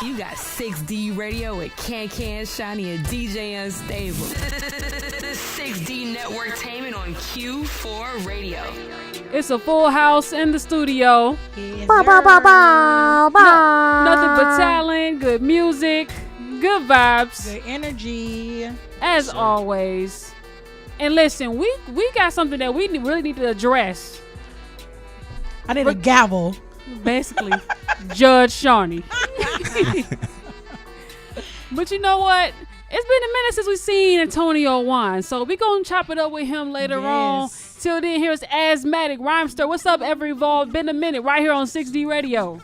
You got 6D Radio with Can, Shiny, and DJ Unstable. 6D Networktainment on Q4 Radio. It's a full house in the studio. Yes, Nothing but talent, good music, good vibes. Good energy. As always. And listen, we got something that we really need to address. I need a gavel. Basically, Judge Shawnee. But you know what? It's been a minute since we've seen Antonio Wine, so we're going to chop it up with him later on. Till then, here's Asthmatic Rhymester. What's up, Ever Evolved? Been a minute right here on 6D Radio.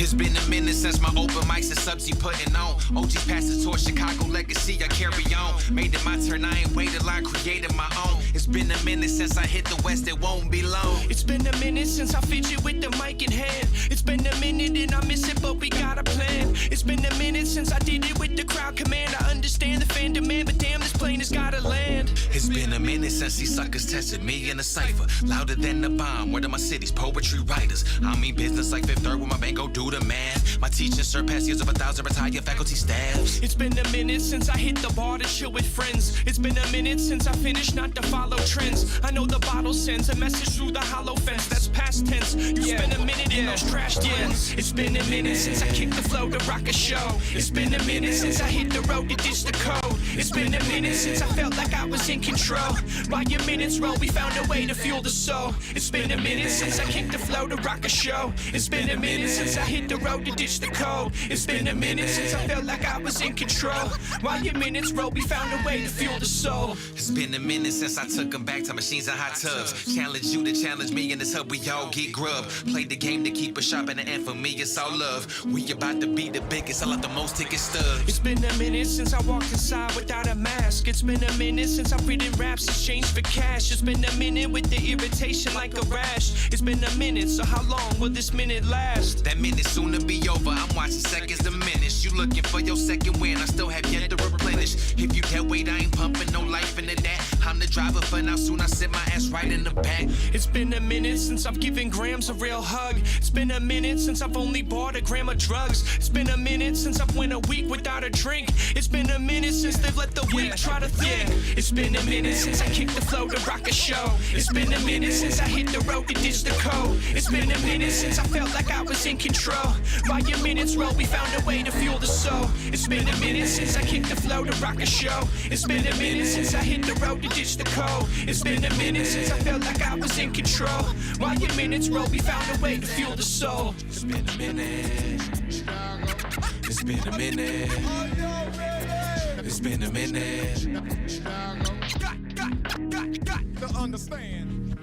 It's been a minute since my open mics and subs he putting on. OG passed the torch, Chicago legacy I carry on. Made it my turn, I ain't waited line, created my own. It's been a minute since I hit the West, it won't be long. It's been a minute since I fidget with the mic in hand. It's been a minute and I miss it, but we got a plan. It's been a minute since I did it with the crowd command. I understand the fan demand, but damn, this plane has gotta land. It's been a minute since these suckers tested me in a cipher. Louder than the bomb, word of my city's poetry writers. I mean business like Fifth Third with my bank go do the math. My teaching surpassed years of 1,000 retired faculty staffs. It's been a minute since I hit the bar to chill with friends. It's been a minute since I finished not to follow trends. I know the bottle sends a message through the hollow fence. That's past tense. You spend a minute in those trash dens. It's been a minute since I kicked the flow to rock a show. It's been a minute since I hit the road to ditch the code. It's been a minute since I felt like I was in control. By your minutes roll, we found a way to fuel the soul. It's been a minute since I kicked the flow to rock a show. It's been a minute since I hit the road to ditch the code. It's been a minute since I felt like I was in control. While your minutes roll, we found a way to fuel the soul. It's been a minute since I took them back to machines and hot tubs. Challenge you to challenge me in this hub, we all get grub. Play the game to keep us sharp and the end for me, it's all love. We about to be the biggest, sell out the most ticket stubs. It's been a minute since I walked inside without a mask. It's been a minute since I've written raps exchanged for cash. It's been a minute with the irritation like a rash. It's been a minute, so how long will this minute last? That minute soon to be over, I'm watching seconds diminish. You looking for your second win, I still have yet to replenish. If you that weight, I ain't pumping no life into that. I'm the driver for now, soon I sit my ass right in the back. It's been a minute since I've given grams a real hug. It's been a minute since I've only bought a gram of drugs. It's been a minute since I've went a week without a drink. It's been a minute since they've let the weak try to think. It's been a minute since I kicked the flow to rock a show. It's been a minute since I hit the road to ditch the code. It's been a minute since I felt like I was in control. By your minutes roll, we found a way to fuel the soul. It's been a minute since I kicked the flow to rock a show. It's been a minute since I hit the road to ditch the code. It's been a minute since I felt like I was in control. While your minutes roll, we found a way to fuel the soul. It's been a minute. It's been a minute. It's been a minute. Got to understand.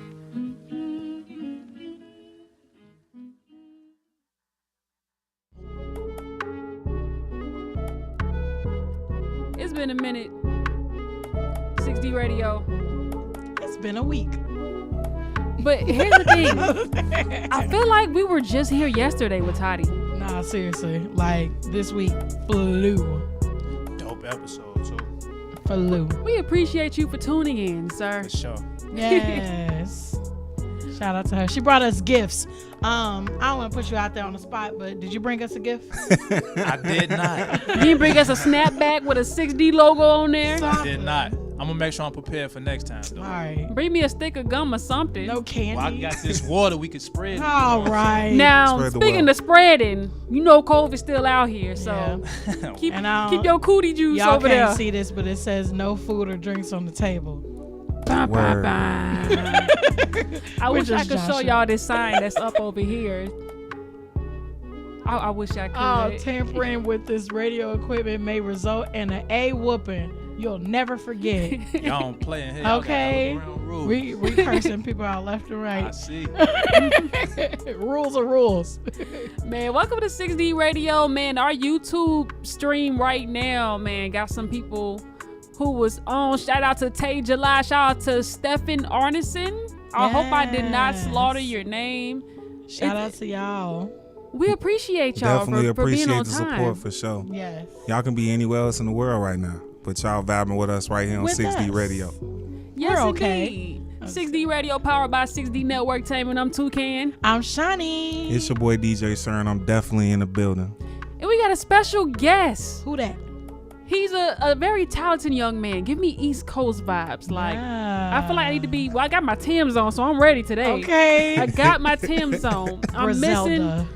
It's been a minute. 6D Radio. It's been a week. But here's the thing. I feel like we were just here yesterday with Toddy. Nah, seriously. Like, this week flew. Dope episode, too. Flew. We appreciate you for tuning in, sir. For sure. Yes. Shout out to her. She brought us gifts. I don't want to put you out there on the spot, but did you bring us a gift? I did not. You didn't bring us a snapback with a 6D logo on there? I did not. I'm gonna make sure I'm prepared for next time, though. All right. Bring me a stick of gum or something. No candy. Well, I got this water we could spread. All right. Now, Spread the speaking wealth. of spreading, you know COVID's still out here, so keep your cootie juice y'all over can't there. see this, but it says no food or drinks on the table. Bah, bah, Word. bah. I We're wish I just could show joshing. y'all this sign that's up over here. I wish I could. Oh, tampering with this radio equipment may result in an A whooping you'll never forget. Y'all don't play in here. Y'all got Okay. underground rules. we cursing people out left and I right. see. Rules are rules. Man, welcome to 6D Radio, man. Our YouTube stream right now, man, got some people who was on. Shout out to Tay July. Shout out to Stephen Arneson. I hope I did not Yes. slaughter your name. Shout out to y'all. We appreciate y'all Definitely for being appreciate on the time. support for sure. Yes. Y'all can be anywhere else in the world right now, but y'all vibing with us right here on With 6D us. Radio. Yes, We're okay. indeed. 6D Radio powered by 6D Network Tainment. I'm Toucan. I'm Shani. It's your boy DJ Cern. I'm definitely in the building. And we got a special guest. Who that? He's a very talented young man. Give me East Coast vibes. Like, I feel like I need to be, well, I got my Tim's on, so I'm ready today. Okay. I got my Tim's on. I'm missing, Griselda.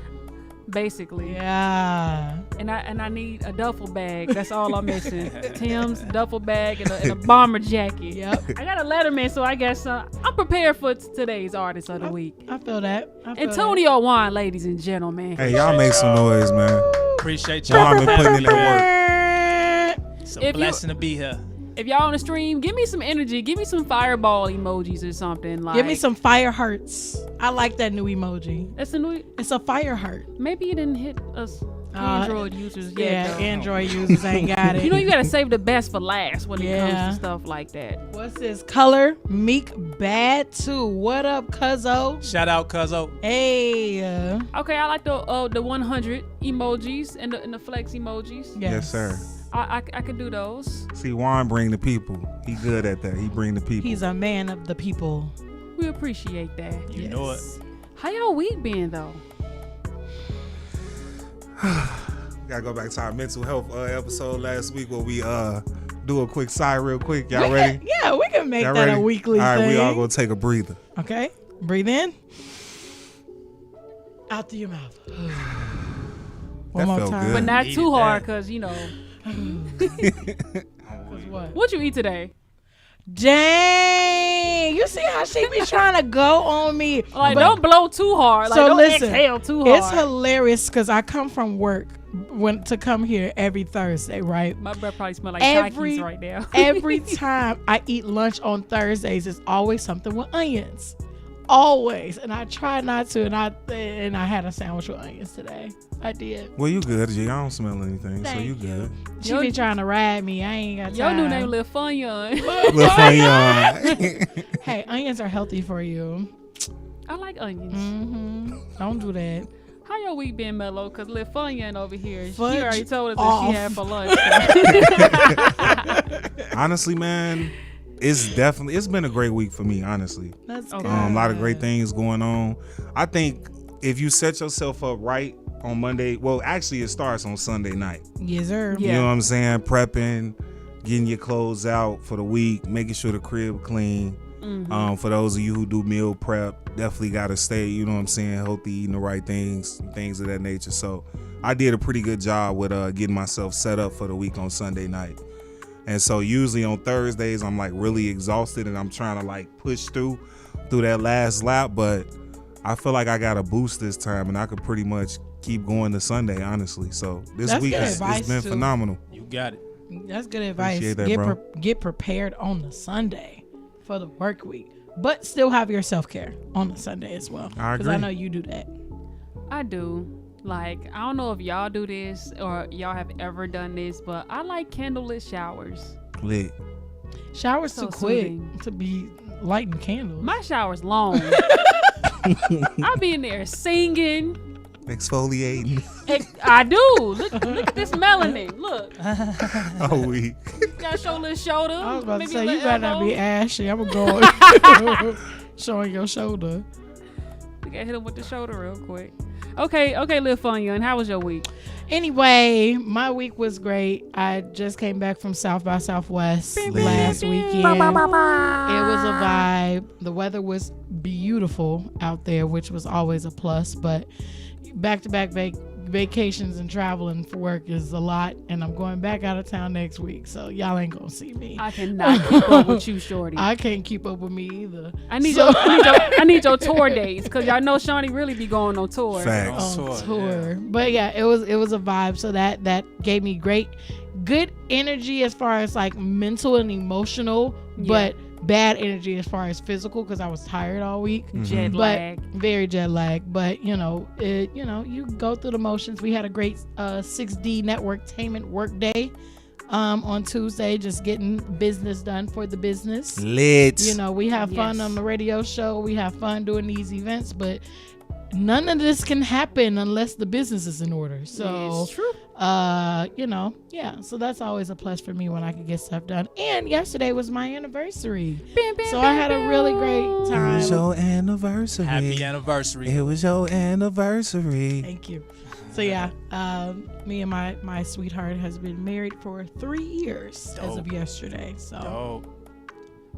basically. Yeah. And I need a duffel bag. That's all I'm missing. Tim's, duffel bag, and a bomber jacket. Yep. I got a Letterman, so I guess I'm prepared for today's artist of the week. I feel that. Antonio Juan, ladies and gentlemen. Hey, y'all make some noise, man. Appreciate Y'all y'all. been putting in that work. It's If a you- blessing to be here. If y'all on the stream, give me some energy. Give me some fireball emojis or something. Like, Give me some fire hearts. I like that new emoji. That's a new. It's a fire heart. Maybe you didn't hit us Android users yet. Yeah, though. Android users ain't got it. You know you gotta save the best for last when it Yeah. comes to stuff like that. What's this color? Meek Bad 2. What up, cuzzo? Shout out, Cuzzo. Hey. Okay, I like the 100 emojis and the flex emojis. Yes, sir. I could do those. See, Juan bring the people. He good at that. He bring the people. He's a man of the people. We appreciate that. You know it. How y'all week been though? We gotta go back to our mental health episode last week where we do a quick sigh real quick. Y'all ready? Yeah, we can make Y'all that ready? a weekly All right, thing. we all gonna take a breather. Okay, breathe in. Out through your mouth. One That more felt time. good. But not Needed too hard, that. cause you know. What? What you eat today? Dang! You see how she be trying to go on me? Like, But- don't blow too hard. Like, So don't listen, exhale too It's hard. hilarious because I come from work to come here every Thursday, right? My breath probably smell like Every- Takis right now. Every time I eat lunch on Thursdays, it's always something with onions. Always. And I try not to, and I had a sandwich with onions today. I did. Well, you good, G. I don't smell anything, so Thank you good. She Yo- be trying to ride me. I ain't got Your time. new name Lil Funyon. Lil Funyon. Hey, onions are healthy for you. I like onions. Don't do that. How your week been, Mello? Cause Lil Funyon over here, she Fudge already told us what off. she had for lunch. Honestly, man, it's been a great week for me, honestly. That's Okay. good. A lot of great things going on. I think if you set yourself up right on Monday, well, actually it starts on Sunday night. Yes, sir. Yeah. You know what I'm saying? Prepping, getting your clothes out for the week, making sure the crib clean. For those of you who do meal prep, definitely got to stay, you know what I'm saying, healthy, eating the right things of that nature. So I did a pretty good job with getting myself set up for the week on Sunday night. And so usually on Thursdays, I'm like really exhausted and I'm trying to like push through that last lap. But I feel like I got a boost this time and I could pretty much keep going to Sunday, honestly. So this That's week good it's advice, been too. phenomenal. You got it. That's good advice. Appreciate that, bro. Get prepared on the Sunday for the work week, but still have your self-care on the Sunday as well. I Because I agree. know you do that. I do. Like, I don't know if y'all do this or y'all have ever done this, but I like candlelit showers. Lit. Showers So too quick soothing. to be lighting candles. My shower's long. I be in there singing. Exfoliating. I do. Look at this melanin. Look. Oh, we. Gotta show a little shoulder. I was about to maybe say a you little better not be elbow. ashy. I'm going showing your shoulder. We gotta hit him with the shoulder real quick. Okay, Lil Fun Young, how was your week? Anyway, my week was great. I just came back from South by Southwest last weekend. It was a vibe. The weather was beautiful out there, which was always a plus, but back-to-back vacations and traveling for work is a lot, and I'm going back out of town next week, so y'all ain't gonna see me. I cannot keep up with you, shorty. I can't keep up with me either. I need your tour dates, because y'all know Shawnee really be going on tour. Facts. On tour. Yeah. But yeah, it was a vibe, so that gave me good energy as far as like mental and emotional, but bad energy as far as physical, because I was tired all week. Jet lag. Very jet lag. But you go through the motions. We had a great 6D Networktainment work day on Tuesday, just getting business done for the business. Lit. We have fun on the radio show. We have fun doing these events, but none of this can happen unless the business is in order. So it's true. So that's always a plus for me when I can get stuff done. And yesterday was my anniversary. So I had a really great time. It was your anniversary. Happy anniversary. It was your anniversary. Thank you. So yeah, me and my sweetheart has been married for 3 years as of yesterday. So Dope.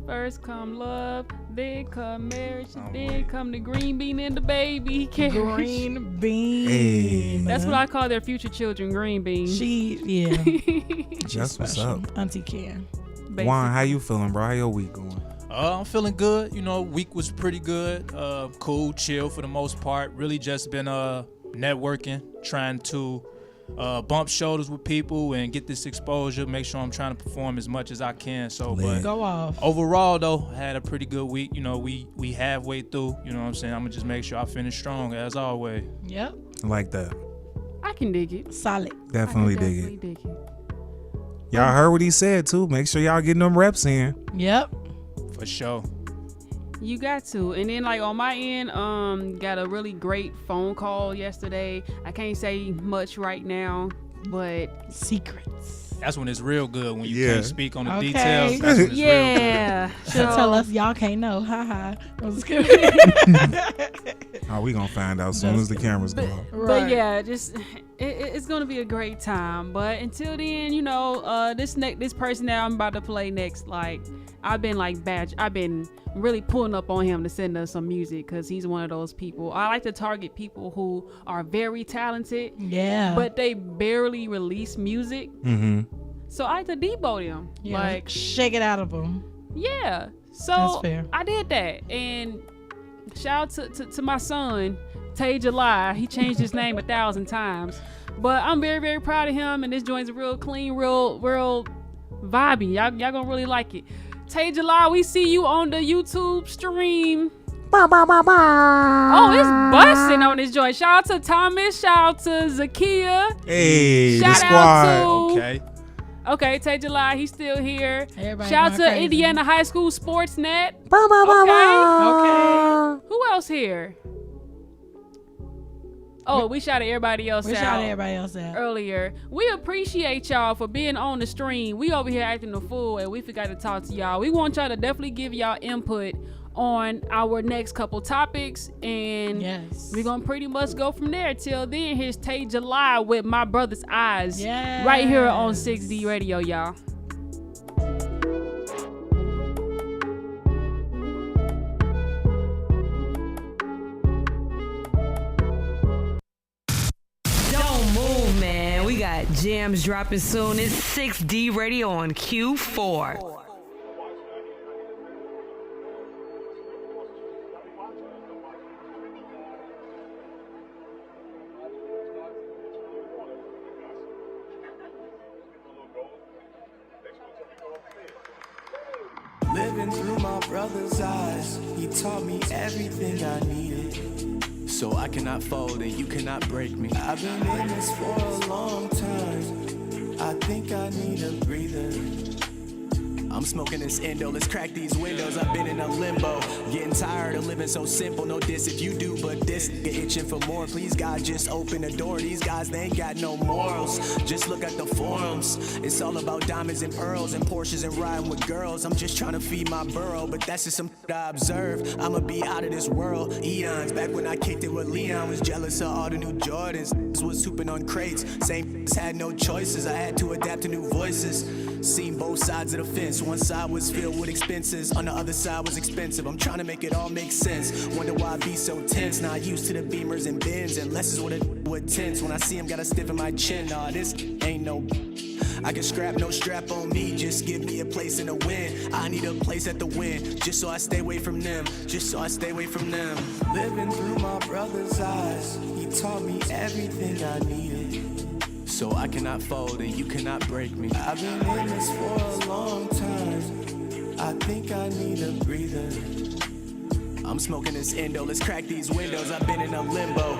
First come love, then come marriage, then come the green bean and the baby carriage. green bean. Hey. That's what I call their future children, green beans. That's what's up. Auntie Ken. Juan, how you feeling, bro? How your week going? I'm feeling good. Week was pretty good. Cool, chill for the most part. Really just been networking, trying to bump shoulders with people and get this exposure. Make sure I'm trying to perform as much as I can. So, but go off. Overall, though, I had a pretty good week. We halfway through. You know what I'm saying? I'm gonna just make sure I finish strong as always. Yep. Like that. I can dig it. Solid. Definitely dig it. Y'all heard what he said too. Make sure y'all getting them reps in. Yep. For sure. You got to. And then like on my end, got a really great phone call yesterday. I can't say much right now, but secrets. That's when it's real good, when you can't speak on the Okay. details. That's when it's real good. Should tell us y'all can't know. Haha. We gonna find out as soon as the cameras go off. But yeah, just it's gonna be a great time. But until then, this person that I'm about to play next, like I've been really pulling up on him to send us some music, because he's one of those people. I like to target people who are very talented, but they barely release music. So I like to debo them, like shake it out of them. Yeah, so that's fair. I did that, and shout out to my son Tay July. He changed his name 1,000 times, but I'm very, very proud of him, and this joint's real clean, real vibey. Y'all gonna really like it. Tay July, we see you on the YouTube stream. Oh, it's busting on this joint. Shout out to Thomas. Shout out to Zakia. Hey, shout the squad. Out to Okay, Tay July, he's still here. Everybody shout out to crazy. Indiana High School Sportsnet. Okay. Who else here? Oh, we shouted everybody else out. Earlier. We appreciate y'all for being on the stream. We over here acting a fool, and we forgot to talk to y'all. We want y'all to definitely give y'all input on our next couple topics, and we're gonna pretty much go from there. Till then, here's Tay July with My Brother's Eyes, right here on 6D Radio, y'all. Don't move, man. We got jams dropping soon. It's 6D Radio on Q4. Living through my brother's eyes, he taught me everything I needed. So I cannot fold and you cannot break me. I've been in this for a long time. I think I need a breather. I'm smoking this endo, let's crack these windows. I've been in a limbo, getting tired of living so simple. No diss if you do, but this nigga itching for more. Please God, just open the door. These guys, they ain't got no morals. Just look at the forums. It's all about diamonds and pearls and Porsches and riding with girls. I'm just trying to feed my burrow, but that's just some I observe. I'ma be out of this world. Eons, back when I kicked it with Leon, was jealous of all the new Jordans. Was hooping on crates, same had no choices. I had to adapt to new voices. Seen both sides of the fence. One side was filled with expenses, on the other side was expensive. I'm trying to make it all make sense. Wonder why I be so tense. Not used to the Beamers and Benz, and less is what it would tense. When I see him, gotta stiffen my chin. Nah, this ain't no. I can scrap, no strap on me. Just give me a place in the wind. I need a place at the wind, just so I stay away from them. Just so I stay away from them. Living through my brother's eyes, he taught me everything I needed. So I cannot fold and you cannot break me. I've been in this for a long time. I think I need a breather. I'm smoking this endo, let's crack these windows. I've been in a limbo.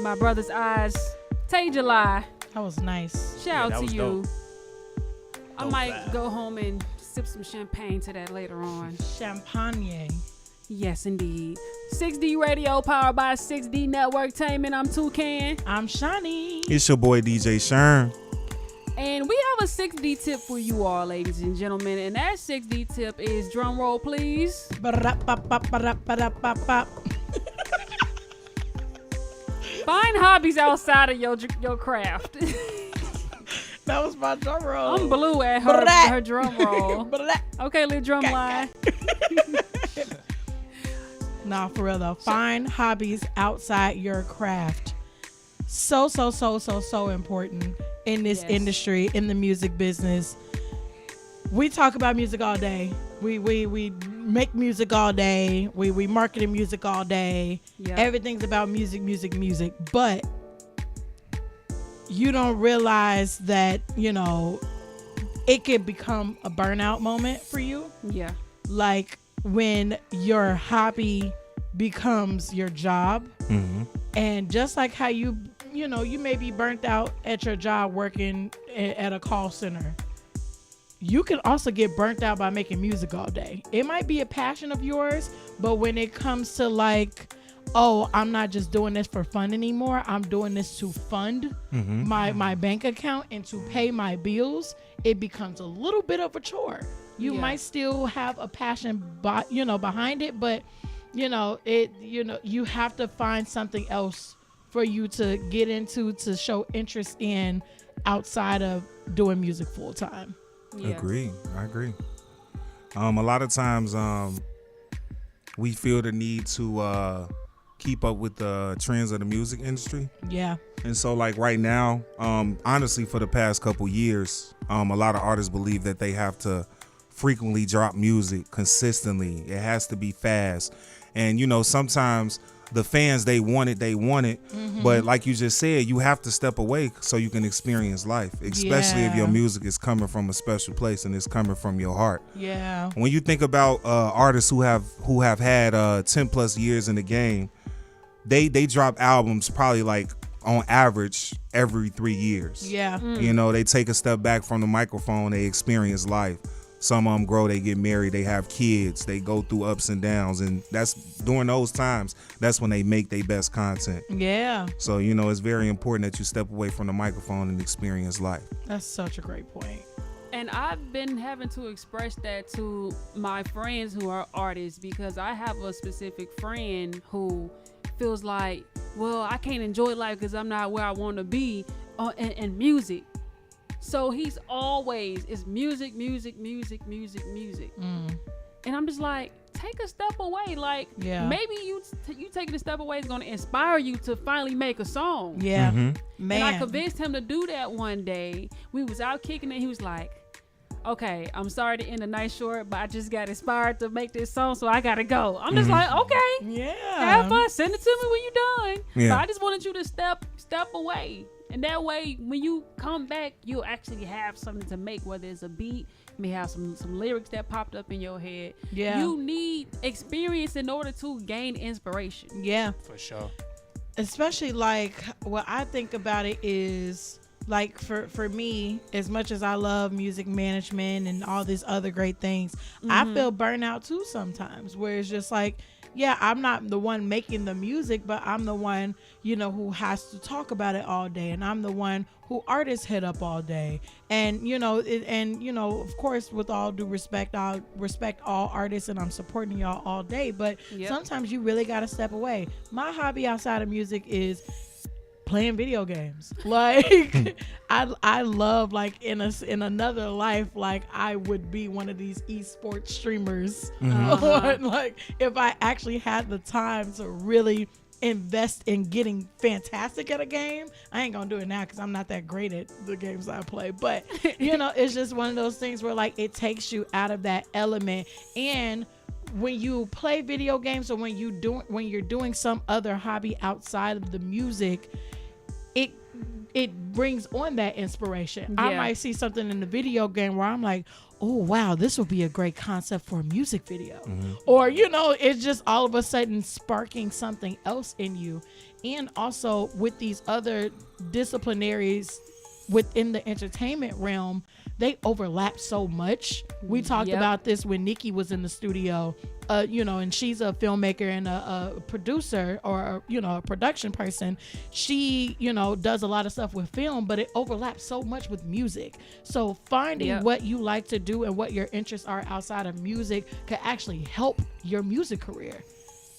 My brother's eyes. Tay July. That was nice. Shout that out to was you. dope. I might go home and sip some champagne to that later on. Champagne. Yes, indeed. 6D Radio, powered by 6D Networktainment. I'm Toucan. I'm Shani. It's your boy DJ Shern. And we have a 6D tip for you all, ladies and gentlemen. And that 6D tip is, drum roll, please. Find hobbies outside of your craft. That was my drum roll. I'm blue at her drum roll. Okay, little drum line. Nah, for real though. Find hobbies outside your craft. So important in this industry, in the music business. We talk about music all day. We make music all day. We market music all day. Yep. Everything's about music. But you don't realize that, it could become a burnout moment for you. Yeah. Like when your hobby becomes your job. Mm-hmm. And just like how you may be burnt out at your job working at a call center. You can also get burnt out by making music all day. It might be a passion of yours, but when it comes to like, oh, I'm not just doing this for fun anymore. I'm doing this to fund my bank account and to pay my bills. It becomes a little bit of a chore. You might still have a passion, behind it, but you have to find something else for you to get into, to show interest in outside of doing music full time. Yeah. I agree. A lot of times we feel the need to keep up with the trends of the music industry. Yeah. And so like right now, honestly, for the past couple years, a lot of artists believe that they have to frequently drop music consistently. It has to be fast. And, sometimes the fans, they want it. Mm-hmm. But like you just said, you have to step away so you can experience life, especially if your music is coming from a special place and it's coming from your heart. Yeah. When you think about artists who have had 10 plus years in the game, they drop albums probably like on average every 3 years. Yeah. They take a step back from the microphone, they experience life. Some of them grow, they get married, they have kids, they go through ups and downs, and that's during those times, that's when they make their best content. Yeah. So, it's very important that you step away from the microphone and experience life. That's such a great point. And I've been having to express that to my friends who are artists, because I have a specific friend who feels like, well, I can't enjoy life because I'm not where I want to be in music. So he's always, it's music. And I'm just like, take a step away. Like, maybe you taking a step away is going to inspire you to finally make a song. Yeah. Mm-hmm. Man. And I convinced him to do that one day. We was out kicking it. He was like, okay, I'm sorry to end the night short, but I just got inspired to make this song, so I gotta go. I'm just like, okay, Yeah. have fun. Send it to me when you're done. Yeah. But I just wanted you to step away. And that way, when you come back, you'll actually have something to make, whether it's a beat, you may have some lyrics that popped up in your head. Yeah. You need experience in order to gain inspiration. Yeah. For sure. Especially like what I think about it is like for me, as much as I love music management and all these other great things, I feel burnout too sometimes, where it's just like, yeah, I'm not the one making the music, but I'm the one, who has to talk about it all day. And I'm the one who artists hit up all day. And, of course, with all due respect, I'll respect all artists and I'm supporting y'all all day. But sometimes you really got to step away. My hobby outside of music is playing video games. Like I love, like, in another life, like I would be one of these esports streamers. Or, like, if I actually had the time to really invest in getting fantastic at a game. I ain't gonna do it now because I'm not that great at the games I play, but it's just one of those things where, like, it takes you out of that element. And when you play video games, or when you're doing some other hobby outside of the music, it brings on that inspiration. I might see something in the video game where I'm like, oh wow, this would be a great concept for a music video. Or it's just all of a sudden sparking something else in you. And also with these other disciplinaries within the entertainment realm, they overlap so much. We talked about this when Nikki was in the studio, and she's a filmmaker and a producer, or a production person. She does a lot of stuff with film, but it overlaps so much with music. So finding what you like to do and what your interests are outside of music could actually help your music career,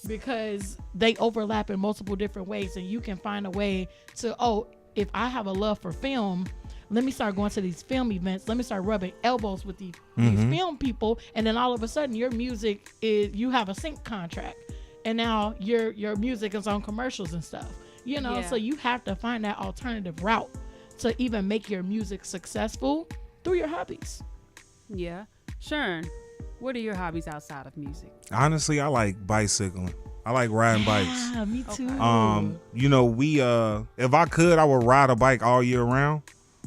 because they overlap in multiple different ways. And you can find a way to, if I have a love for film, let me start going to these film events. Let me start rubbing elbows with these film people. And then all of a sudden your music you have a sync contract. And now your music is on commercials and stuff. So you have to find that alternative route to even make your music successful through your hobbies. Yeah. Sharon, what are your hobbies outside of music? Honestly, I like bicycling. I like riding bikes. Yeah, me too. We if I could, I would ride a bike all year round.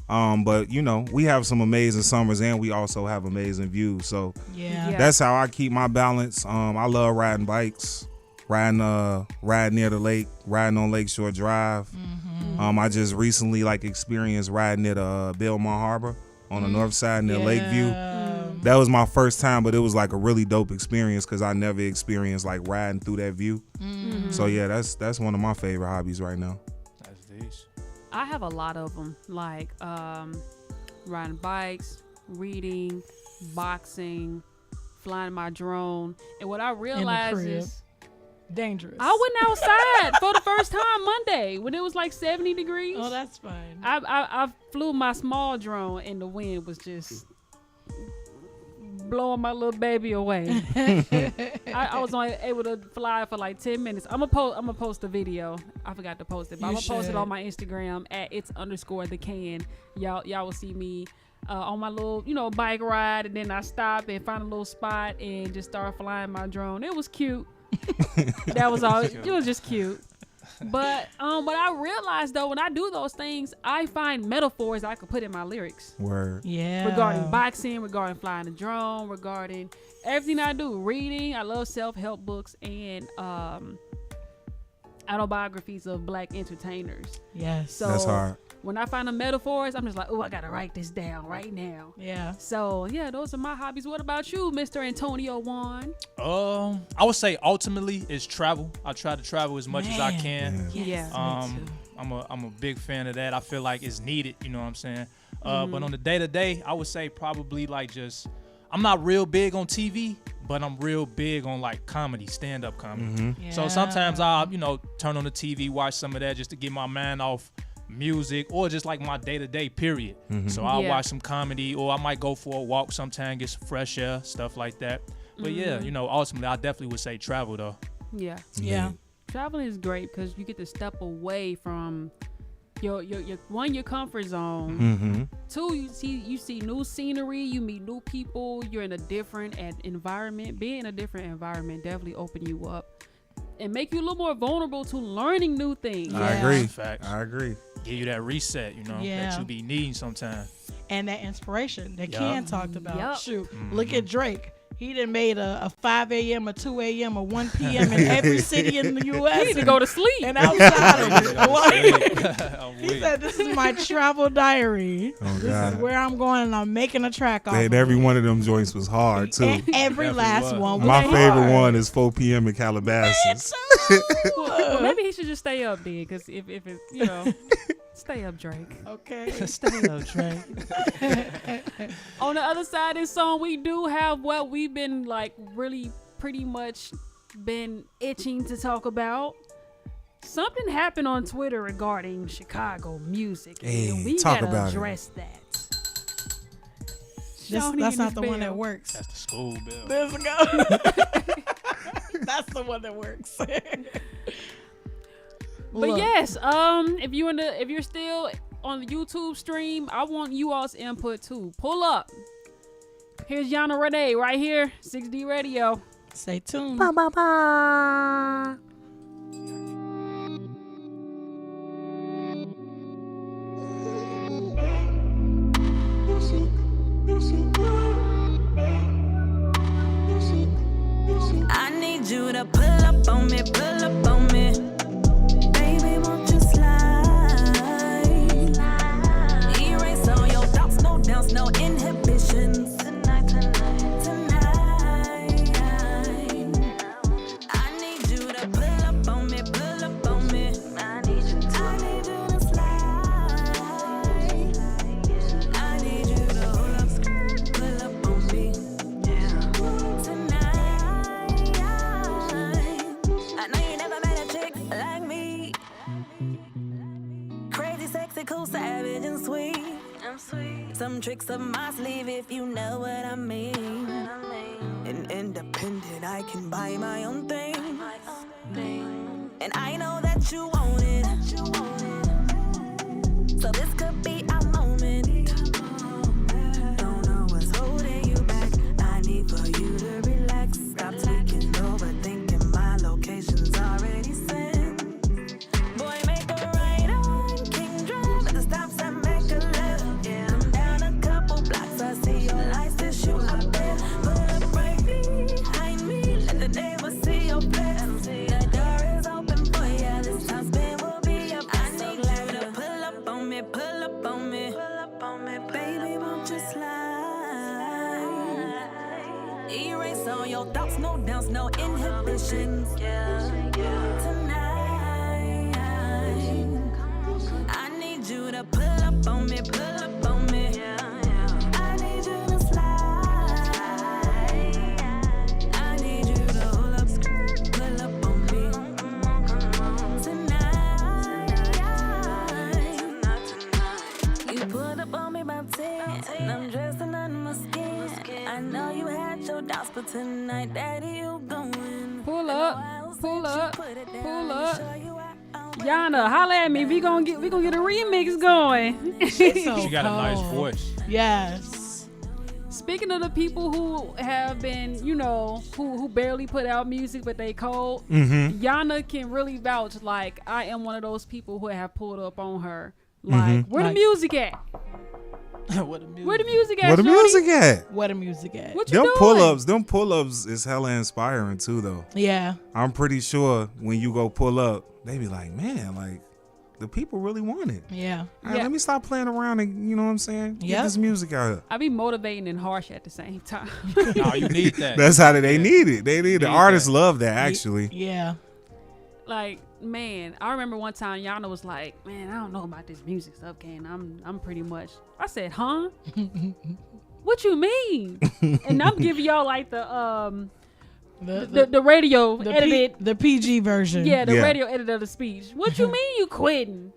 But we have some amazing summers, and we also have amazing views. So that's how I keep my balance. I love riding bikes, riding near the lake, riding on Lakeshore Drive. I just recently experienced riding at Belmont Harbor on the north side near Lakeview. That was my first time, but it was like a really dope experience because I never experienced riding through that view. So yeah, that's one of my favorite hobbies right now. That's these. I have a lot of them, like riding bikes, reading, boxing, flying my drone. And what I realized is dangerous. I went outside for the first time Monday when it was like 70 degrees. Oh, that's fine. I flew my small drone and the wind was just blowing my little baby away. I was only able to fly for like 10 minutes. I'm gonna post the video. I forgot to post it, but I'm gonna post it on my Instagram at @it's_the_can. Y'all will see me on my little bike ride, and then I stop and find a little spot and just start flying my drone. It was cute. That was all. It was just cute. But what I realized though, when I do those things, I find metaphors I could put in my lyrics. Word. Yeah. Regarding boxing, regarding flying a drone, regarding everything I do. Reading, I love self-help books and autobiographies of Black entertainers. Yes. So that's hard. When I find the metaphors, I'm just like, oh, I gotta write this down right now. Yeah. So yeah, those are my hobbies. What about you, Mr. Antonio Juan? I would say ultimately is travel. I try to travel as much as I can. Yes, I'm a big fan of that. I feel like it's needed. You know what I'm saying? But on the day to day, I would say probably I'm not real big on TV, but I'm real big on comedy, stand-up comedy. Yeah. So sometimes I'll turn on the TV, watch some of that just to get my mind off music or just my day-to-day period. So I'll watch some comedy, or I might go for a walk sometime, get some fresh air, stuff like that. But ultimately I definitely would say travel though. Yeah. Yeah. Traveling is great because you get to step away from your one, your comfort zone. Mm-hmm. 2, you see new scenery, you meet new people, you're in a different environment. Being in a different environment definitely open you up and make you a little more vulnerable to learning new things. I agree. Facts. I agree. Give you that reset, that you be needing sometimes. And that inspiration that Yup. Ken talked about. Yup. Shoot, look at Drake. He done made a 5 a.m., a 2 a.m., a 1 p.m. in every city in the U.S. You need to go to sleep. and outside of it. Like, I'm he weak. said, "This is my travel diary. Oh, This God. is where I'm going, and I'm making a track off And of every it." one of them joints was hard too. And every Definitely last was. one was My favorite hard. one is 4 p.m. in Calabasas. Well, maybe he should just stay up then, because if it's stay up, Drake. Okay. Stay up, Trey. On the other side of this song, we do have what we've been like really pretty much been itching to talk about. Something happened on Twitter regarding Chicago music, Hey, and we talk gotta about it. address that. That's Shawnee not and the his one bell. that works. That's the school bill. There's a go. That's the one that works. But Look, yes, if you're still on the YouTube stream, I want you all's input too. Pull up. Here's Yana Renee right here, 6D Radio. stay tuned. I need you to pull up on me, pull up on me. Baby, won't you slide? Erase all your doubts, no doubts, no inhibitions. Tonight. I need you to pull up on me, pull up on me. I need you to slide. I need you to hold up, pull up on me. I know you never met a chick like me. Crazy, sexy, cool, savage, and sweet. I'm sweet. Some tricks up my sleeve if you know what I mean. And independent, I can buy my own thing. And I know that you want it. So this could be our moment. Don't know what's holding you back. I need for you to relax. Stop taking overthinking. My location's already sent. Boy, make a right on King Drive at the stop sign, make a left. Come down a couple blocks, I see your lights to shoot up there. Pull up right behind me, let the neighbors see your flex. The door is open for you, this time spin will be your best. I need you to pull up on me, pull up on me. Baby, won't you slide? Erase all your thoughts, no doubts, no inhibitions. Tonight, I need you to pull up on me, pull up on me. I need you to slide. I need you to hold up, pull up on me. Tonight, you pulled up on me about 10, and I'm dressing under my skin. I know you had your doubts, but tonight, daddy, you going. Pull up, pull up, pull up. Yana, holla at me. We gonna get a remix going. So She got a nice cold. voice. Yes. Speaking of the people who have been, who barely put out music but they cold, Yana can really vouch. Like, I am one of those people who have pulled up on her. Like, where the music at? What a music. Where the music at? Where the shorty? music at? What a music at. What you Them doing? pull-ups is hella inspiring too though. Yeah. I'm pretty sure when you go pull up, they be like, man, like the people really want it. Yeah. All right, Yeah. let me stop playing around and you know what I'm saying? Get Yep. this music out here. I be motivating and harsh at the same time. No, you need that. That's how they need it. They need the Need artists that. love that actually. Yeah. Like, man, I remember one time Yana was like, man, I don't know about this music stuff, Ken. I'm pretty much. I said, huh? What you mean? And I'm giving y'all like the radio edited. The PG version. Yeah, the Yeah. radio edit of the speech. What you mean you quitting?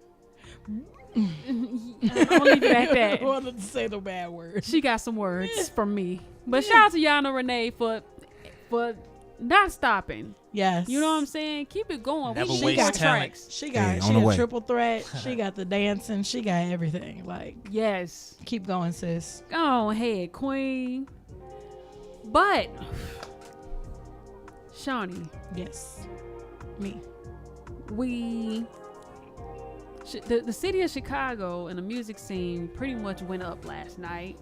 I'll leave it at I that. wanted to say the bad word. She got some words from me. But shout out to Yana Renee for not stopping. Yes. You know what I'm saying? Keep it going. Never We waste got talent. tracks. She got Yeah, she on the a way. triple threat. She got the dancing. She got everything. Like, Yes. keep going, sis. Go ahead, queen. But Shawnee, Yes. Me. the city of Chicago and the music scene pretty much went up last night.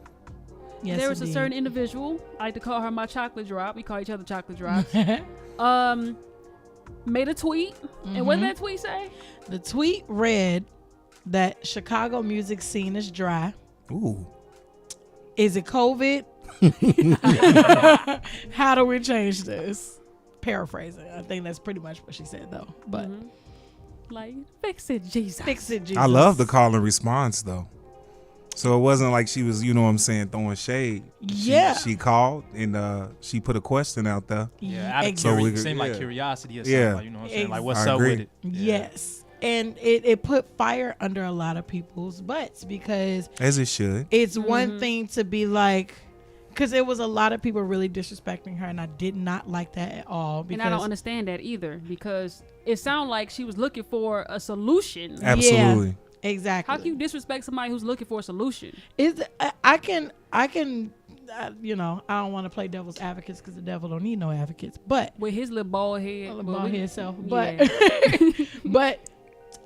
Yes. There was a indeed. certain individual, I like to call her my chocolate drop. We call each other chocolate drops. Made a tweet. And what did that tweet say? The tweet read that Chicago music scene is dry. Ooh. Is it COVID? How do we change this? Paraphrasing. I think that's pretty much what she said, though. But Like, fix it, Jesus. fix it, Jesus. I love the call and response though. So it wasn't like she was, you know what I'm saying, throwing shade. Yeah. She called and she put a question out there. Yeah, out of Exactly. we could- seemed like yeah. curiosity or something. Yeah. Like, you know what I'm saying? Like, I what's up agree. with it? Yes. And it put fire under a lot of people's butts because As it should. it's one thing to be like, because it was a lot of people really disrespecting her, and I did not like that at all. Because And I don't understand that either because it sounded like she was looking for a solution. Absolutely. Exactly. How can you disrespect somebody who's looking for a solution? I can you know, I don't want to play devil's advocates because the devil don't need no advocates, but With his little bald head. bald head self. Yeah. But but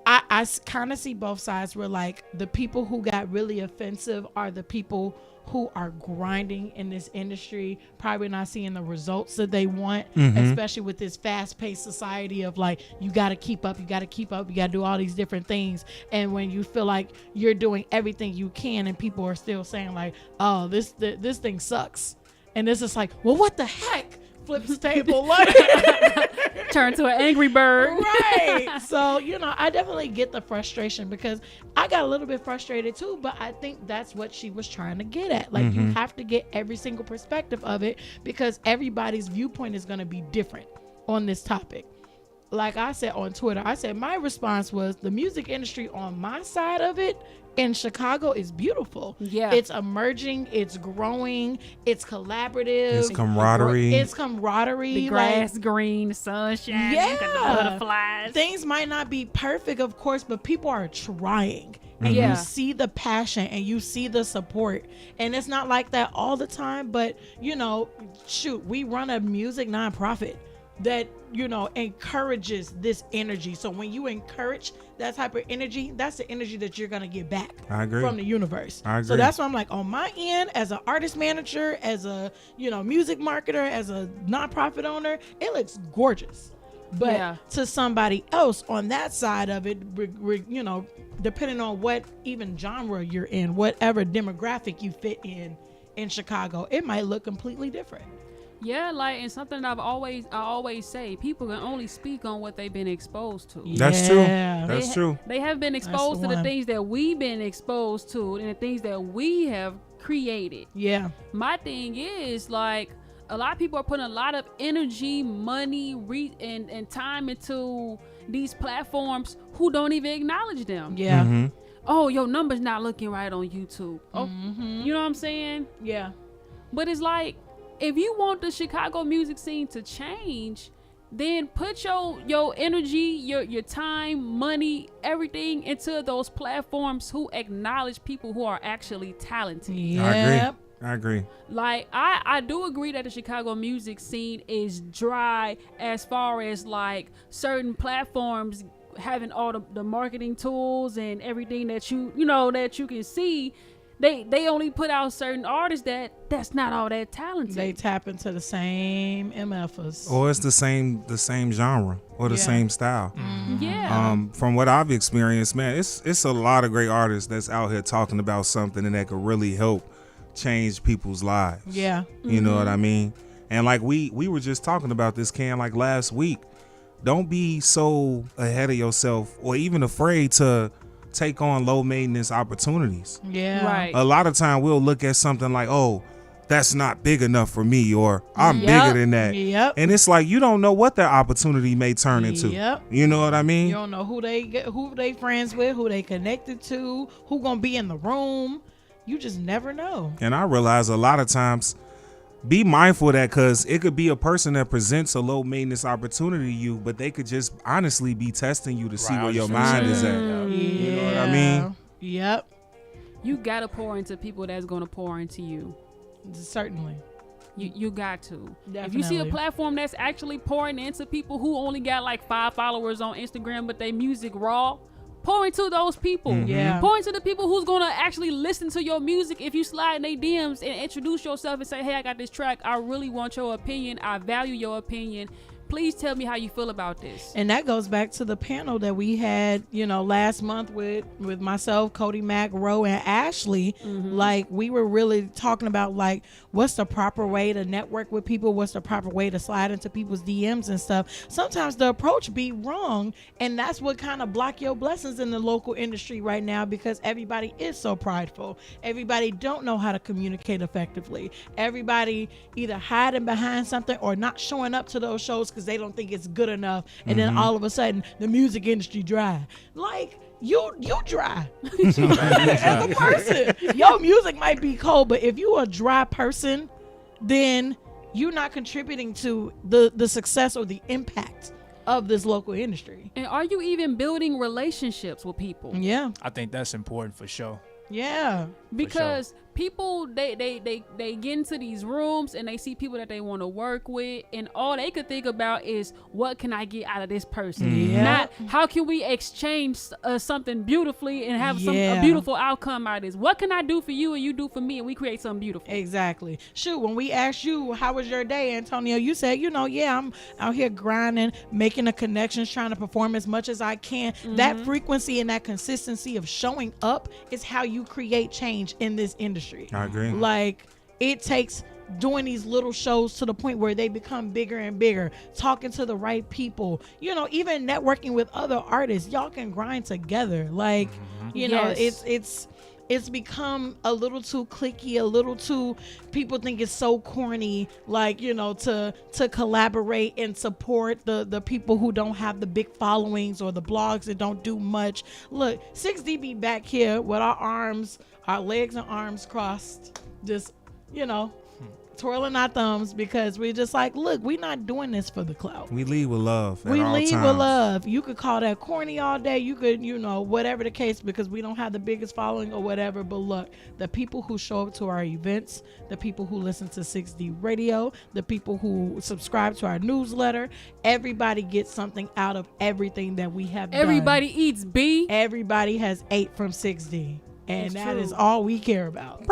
I kind of see both sides where like the people who got really offensive are the people who are grinding in this industry, probably not seeing the results that they want, especially with this fast-paced society of like, you got to keep up, you got to do all these different things. And when you feel like you're doing everything you can and people are still saying like, oh, this thing sucks. And this is like, well, what the heck? Flips table. Like, Turn to an angry bird. right. So, you know, I definitely get the frustration because I got a little bit frustrated too, but I think that's what she was trying to get at. Like, you have to get every single perspective of it because everybody's viewpoint is going to be different on this topic. Like I said on Twitter, I said my response was the music industry on my side of it in Chicago is beautiful. Yeah. It's emerging, it's growing, it's collaborative. It's camaraderie. It's camaraderie. The grass green, the sunshine, Yeah. you got the butterflies. Things might not be perfect, of course, but people are trying. And Yeah. you see the passion and you see the support. And it's not like that all the time, but, you know, shoot, we run a music nonprofit that, you know, encourages this energy. So when you encourage that type of energy, that's the energy that you're going to get back I agree. from the universe. I agree. So that's why I'm like, on my end, as an artist manager, as a, you know, music marketer, as a nonprofit owner, it looks gorgeous. But Yeah. to somebody else on that side of it, you know, depending on what even genre you're in, whatever demographic you fit in Chicago, it might look completely different. Yeah, like, and something that I always say, people can only speak on what they've been exposed to. That's true. Yeah. That's true. They have been exposed the to the one. things that we've been exposed to and the things that we have created. Yeah. My thing is, like, a lot of people are putting a lot of energy, money, and time into these platforms who don't even acknowledge them. Yeah. Oh, your number's not looking right on YouTube. Oh, you know what I'm saying? Yeah. But it's like, if you want the Chicago music scene to change, then put your energy, your time, money, everything into those platforms who acknowledge people who are actually talented. Yep. I agree. Like, I do agree that the Chicago music scene is dry as far as like certain platforms having all the marketing tools and everything that you can see. They only put out certain artists that's not all that talented. They tap into the same MFers. Or it's the same genre or the Yeah. same style. Yeah. From what I've experienced, man, it's a lot of great artists that's out here talking about something and that could really help change people's lives. Yeah. You know what I mean? And like we were just talking about this, Cam, like last week. Don't be so ahead of yourself or even afraid to take on low maintenance opportunities. Yeah. Right. A lot of time we'll look at something like, oh, that's not big enough for me, or I'm Yep. bigger than that. Yep. And it's like, you don't know what that opportunity may turn into. Yep. You know what I mean? You don't know who they friends with, who they connected to, who gonna be in the room. You just never know. And I realize a lot of times be mindful of that, because it could be a person that presents a low maintenance opportunity to you, but they could just honestly be testing you to see where your mind is at. You know what I mean? Yep. You gotta pour into people that's gonna pour into you. Certainly. You got to. Definitely. If you see a platform that's actually pouring into people who only got like 5 followers on Instagram, but they music raw, pour into those people. Yeah. Pour into the people who's gonna actually listen to your music. If you slide in their DMs and introduce yourself and say, hey, I got this track, I really want your opinion, I value your opinion, please tell me how you feel about this. And that goes back to the panel that we had, last month with myself, Cody Mack, Roe, and Ashley. Like, we were really talking about, like, what's the proper way to network with people? What's the proper way to slide into people's DMs and stuff? Sometimes the approach be wrong, and that's what kind of block your blessings in the local industry right now, because everybody is so prideful. Everybody don't know how to communicate effectively. Everybody either hiding behind something or not showing up to those shows because they don't think it's good enough, and then all of a sudden the music industry dry. Like, you dry as a person. Your music might be cold, but if you a dry person, then you're not contributing to the success or the impact of this local industry. And are you even building relationships with people? Yeah. I think that's important for sure. Yeah. Because people, they get into these rooms and they see people that they want to work with, and all they could think about is, what can I get out of this person? Not how can we exchange something beautifully and have a beautiful outcome out of this. What can I do for you and you do for me, and we create something beautiful? Exactly. Shoot, when we asked you how was your day, Antonio, you said, I'm out here grinding, making the connections, trying to perform as much as I can. That frequency and that consistency of showing up is how you create change in this industry. I agree. Like, it takes doing these little shows to the point where they become bigger and bigger, talking to the right people, even networking with other artists. Y'all can grind together. Like, it's become a little too cliquey, a little too, people think it's so corny, like, to collaborate and support the people who don't have the big followings or the blogs that don't do much. Look, 6D be back here with our legs and arms crossed, just, twirling our thumbs, because we're just like, look, we're not doing this for the clout. We lead with love. We lead with love. You could call that corny all day. You could, whatever the case, because we don't have the biggest following or whatever. But look, the people who show up to our events, the people who listen to 6D Radio, the people who subscribe to our newsletter, everybody gets something out of everything that we have done. Everybody eats B. Everybody has ate from 6D. And that is all we care about. Do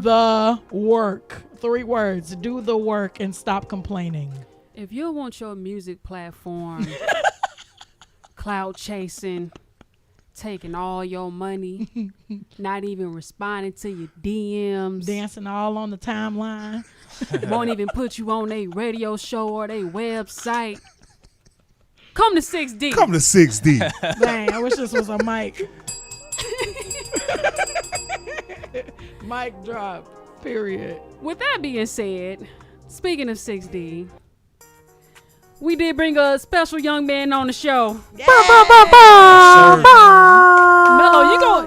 the work. 3 words. Do the work and stop complaining. If you want your music platform cloud chasing, taking all your money, not even responding to your DMs, dancing all on the timeline, won't even put you on a radio show or their website, come to 6D. Come to 6D. Dang, I wish this was a mic. Mic drop. Period. With that being said, speaking of 6D, we did bring a special young man on the show. Mello,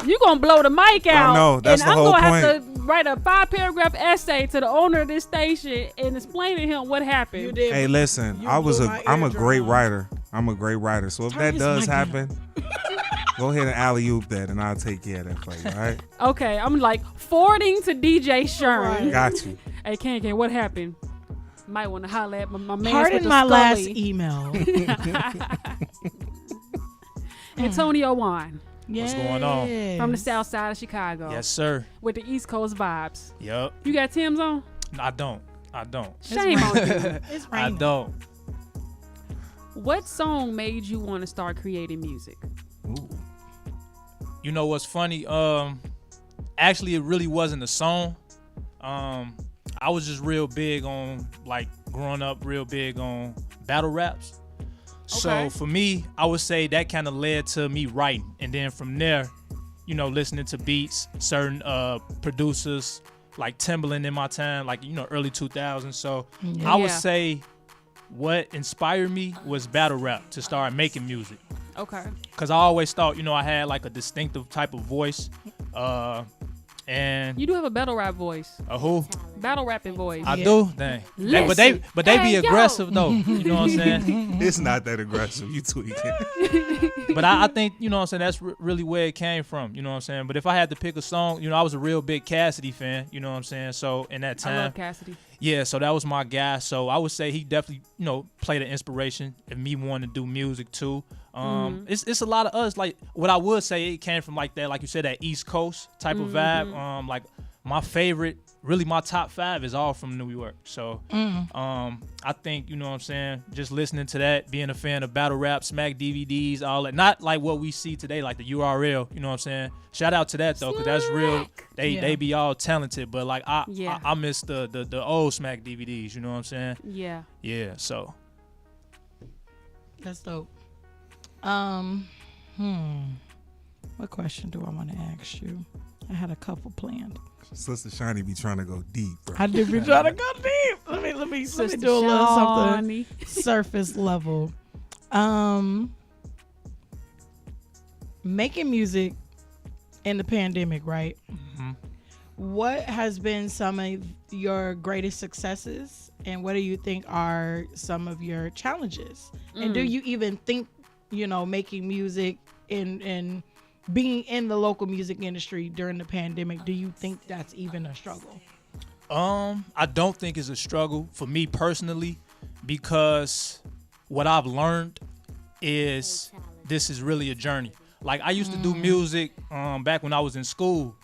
you gonna blow the mic out. I know, that's and the whole I'm gonna point. have to write a 5-paragraph essay to the owner of this station and explain to him what happened. You did. Hey, listen, I'm a great writer. I'm a great writer. So if Turn that his does mic happen, go ahead and alley-oop that, and I'll take care of that for you, all right? Okay, I'm like forwarding to DJ Sherm. Got you. Hey, Ken, what happened? Might want to holler at my man. Pardon my last email. Antonio Juan. What's going on? From the south side of Chicago. Yes, sir. With the East Coast vibes. Yep. You got Tim's on? I don't. Shame on you. It's I raining. don't. What song made you want to start creating music? Ooh. You know what's funny? Actually, it really wasn't a song. I was just real big on, like, growing up real big on battle raps. Okay. So for me, I would say that kind of led to me writing. And then from there, listening to beats, certain producers like Timbaland in my time, like, early 2000s. So I would say what inspired me was battle rap to start making music. Okay. Because I always thought, I had like a distinctive type of voice. And You do have a battle rap voice. a who? Battle rapping voice. I do. Dang. But they be Hey, yo. aggressive though. You know what I'm saying? It's not that aggressive. You tweaking. But I think, you know what I'm saying, that's really where it came from. You know what I'm saying? But if I had to pick a song, I was a real big Cassidy fan. You know what I'm saying? So in that I time, love Cassidy. yeah, so that was my guy. So I would say he definitely, played an inspiration in me wanting to do music too. It's a lot of us. Like what I would say, it came from like that, like you said, that East Coast type of vibe. Like my favorite, really my top 5 is all from New York. So I think, you know what I'm saying, just listening to that, being a fan of battle rap, smack DVDs, all that, not like what we see today, like the URL, you know what I'm saying? Shout out to that though, because that's real. They be all talented, but like I miss the old smack DVDs, you know what I'm saying? Yeah. Yeah, so. That's dope. What question do I want to ask you? I had a couple planned. Sister Shiny be trying to go deep, bro. I did be trying to go deep. Let me do a little something surface level. Making music in the pandemic, right? Mm-hmm. What has been some of your greatest successes, and what do you think are some of your challenges? And do you even think, making music and being in the local music industry during the pandemic, do you think that's even a struggle? I don't think it's a struggle for me personally, because what I've learned is this is really a journey. Like I used to do music back when I was in school,